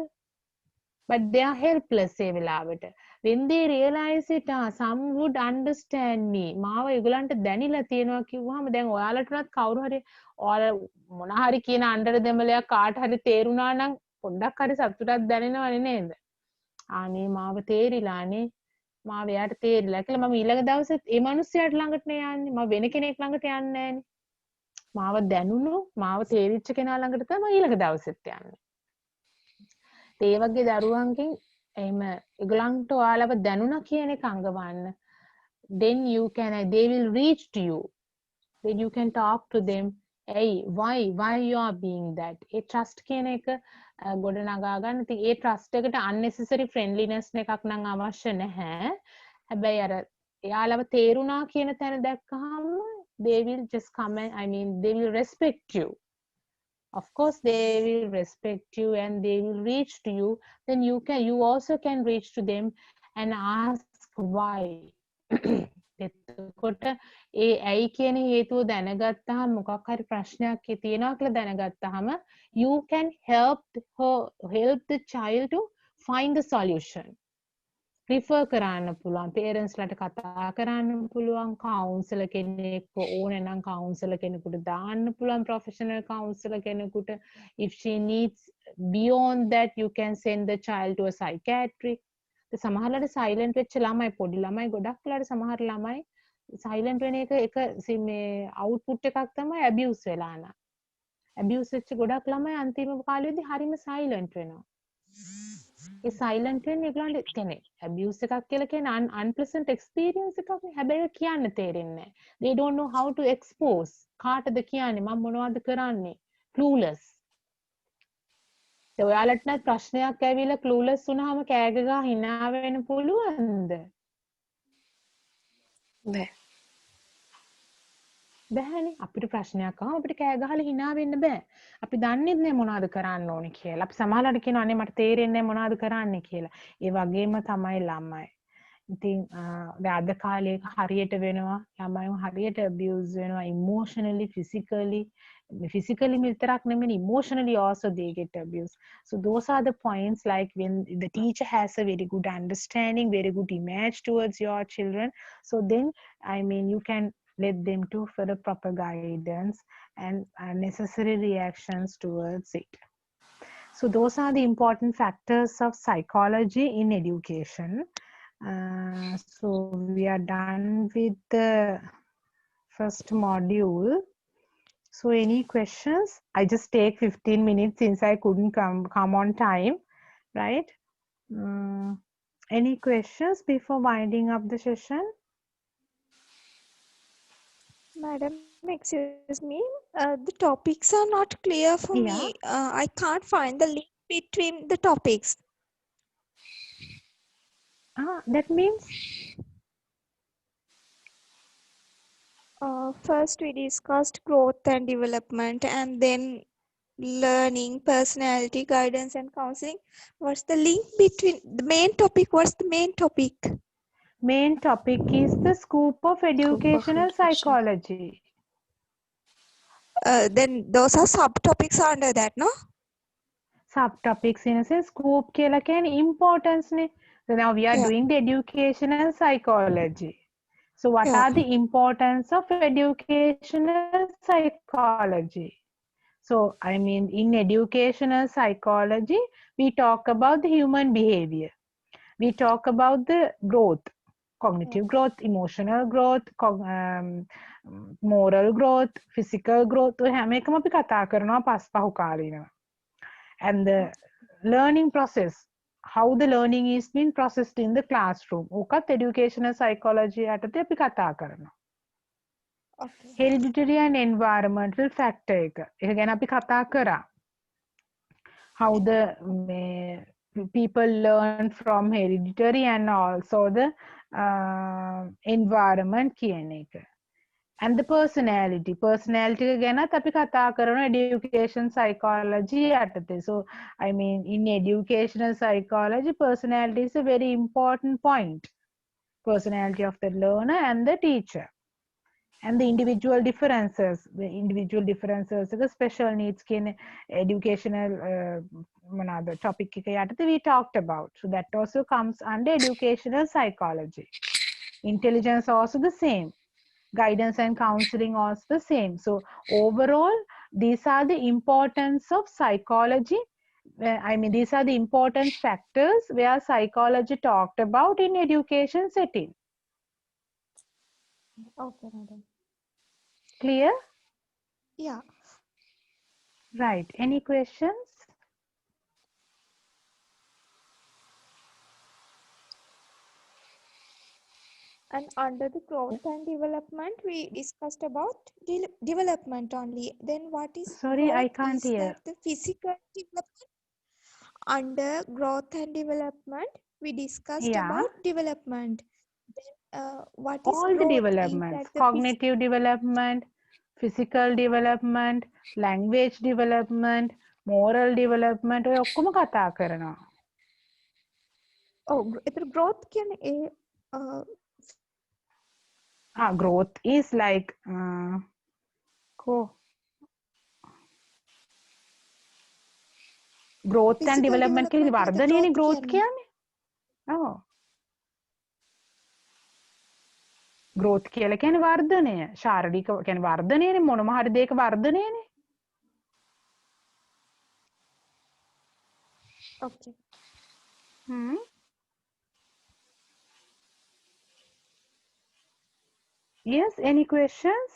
But they are helpless ඒ වෙලාවට. When they realize it, some would understand me. මාව ඒගොල්ලන්ට දැනිලා තියෙනවා කිව්වහම දැන් ඔයාලටවත් කවුරු හරි ඔයාලා මොන හරි කියන අnder දෙමලයක් කාට හරි තේරුණා නම් පොඩ්ඩක් හරි සතුටක් දැනෙනවනේ නේද? අනේ මාව තේරිලානේ. මාව එයාට තේරිලා කියලා මම ඊළඟ දවසෙත් ඒ මිනිස්සයාට ළඟට නේ යන්නේ. මම වෙන කෙනෙක් ළඟට යන්නේ නැහනේ. මාව දැනුණු මාව තේරිච්ච කෙනා ළඟට තමයි ඊළඟ දවසෙත් යන්නේ. ඒ වගේ දරුවන්ගෙන් එහෙම ඒගොල්ලන්ට ඔයාලව දැනුණා කියන එක අඟවන්න. Then you can they will reach to you. Then you can talk to them. Hey, why you are being that? A trust කියන එක ගොඩ නගා ගන්න. ඉතින් ඒ trust එකට unnecessary friendliness එකක් නම් අවශ්‍ය නැහැ. හැබැයි අර එයාලව තේරුණා කියන තැන දැක්කහම they will just come and they will respect you. Of course they will respect you and they will reach to you. Then you also can reach to them and ask why. එතකොට ඒ ඇයි කියන හේතුව දැනගත්තාම මොකක් හරි ප්‍රශ්නයක් තියෙනවා කියලා දැනගත්තාම you can help the child to find the solution. Refer කරන්න පුළුවන්, parents ලට කතා කරන්න පුළුවන්, counselor කෙනෙක්ව ඕනේ නම් counselor කෙනෙකුට දාන්න පුළුවන්, professional counselor කෙනෙකුට. If she needs beyond that you can send the child to a psychiatric. සමහරවිට silent වෙච්ච ළමයි, පොඩි ළමයි ගොඩක් වෙලාට සමහර ළමයි silent වෙන එක මේ output එකක් තමයි abuse වෙලා යන. abuse වෙච්ච ගොඩක් ළමයි අන්තිම කාලෙදී හරිම silent වෙනවා. ඒ silent වෙන්නේ ඒගොල්ලන්ට කියන්නේ abuse එකක් කියලා කියන්නේ unpleasant experience එකක් නේ. හැබැයි ඒක කියන්න තේරෙන්නේ නැහැ. They don't know how to expose. කාටද කියන්නේ මම මොනවද කරන්නේ? clueless. ඔයාලට නම් ප්‍රශ්නයක් ඇවිල්ලා clueless වුණාම කෑ ගගා hina වෙන්න පුළුවන්ද? බෑනේ. අපිට ප්‍රශ්නයක් ආවම අපිට කෑ ගහලා hina වෙන්න බෑ. අපි දන්නේ නැහැ මොනවද කරන්න ඕනේ කියලා. අපි සමහරවිට කියනවා අනේ මට තේරෙන්නේ නැහැ මොනවද කරන්න කියලා. ඒ වගේම තමයි ළමයි. ඉතින් අද කාලේ හරියට වෙනවා. ළමයි හරියට abuse වෙනවා emotionally, physically විතරක් නෙමෙයි emotionally also they get abused. So those are the points, like when the teacher has a very good understanding, very good image towards your children, so then you can let them to for the proper guidance and necessary reactions towards it. So those are the important factors of psychology in education. So we are done with the first module. So any questions? I just take 15 minutes since I couldn't come on time, right? Any questions before winding up the session? Madam, excuse me. The topics are not clear for me. I can't find the link between the topics. That means? First we discussed growth and development, and then learning, personality, guidance and counseling. What's the link between the main topic? What's the main topic? Main topic is the scope of educational psychology. Then those are subtopics under that, no? Subtopics in a sense, scope කියලා කියන්නේ importance නේ. So now we are doing the educational psychology. So what are the importance of educational psychology? So in educational psychology, we talk about the human behavior. We talk about the growth, cognitive growth, emotional growth, moral growth, physical growth. හැම එකම අපි කතා කරනවා පස්පහු කාලිනව. And the learning process, how the learning is being processed in the classroom. ඕකත් educational psychology යටතේ අපි කතා කරනවා. Okay. Hereditary and environmental factor එක. ඒක ගැන අපි කතා කරා. How the people learn from hereditary and also the environment කියන එක. And the personality ගැනත් අපි කතා කරන education psychology යටතේ. So in educational psychology, personality is a very important point. Personality of the learner and the teacher. And the individual differences, the special needs කියන educational another topic එක යටතේ we talked about. So that also comes under educational psychology. Intelligence also the same. Guidance and counseling also the same. So overall, these are the importance of psychology I mean, these are the important factors where psychology talked about in education setting. Okay, madam. Clear? Yeah. Right. Any questions? And under the growth and development, we discussed about development only. Then what is Sorry, I growth? can't Is hear. that the physical development? Under growth and development, we discussed Yeah. about development. Then what is All the growth? Is developments, that the cognitive development, physical development, language development, moral development, ඔය ඔක්කොම කතා කරනවා. Oh, growth can Growth is like growth and physical development කියන්නේ development is the වර්ධනයනේ growth කියන්නේ. කියන්නේ. ඔව්. growth කියලා කියන්නේ වර්ධනය. ශාරීරික කියන්නේ වර්ධනයනේ මොනම හරි දෙයක වර්ධනයනේ. Okay. Yes, any questions?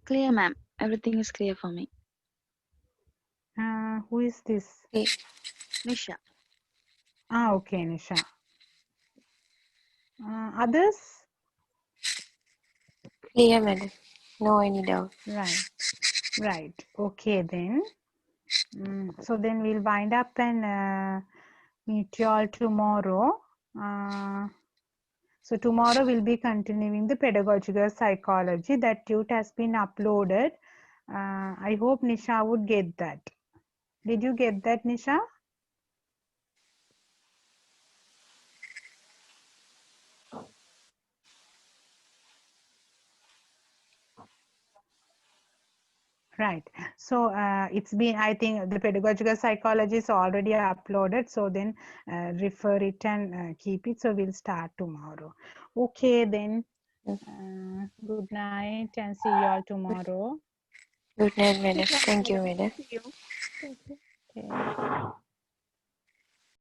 Clear, ma'am. Everything is clear for me. Who is this? Nisha. Okay, Nisha. Others? Clear, madam. No any doubt. Right. Okay, then. So then we'll wind up and meet you all tomorrow. So tomorrow we'll be continuing the pedagogical psychology. That tute has been uploaded. I hope Nisha would get that. Did you get that, Nisha? Right. So it's been, I think the pedagogical psychology is already uploaded. So then refer it and keep it. So we'll start tomorrow. Okay, then. Good night and see you all tomorrow. Good night, madam. Good night, Thank you, madam. madam. See you. Thank you. Okay.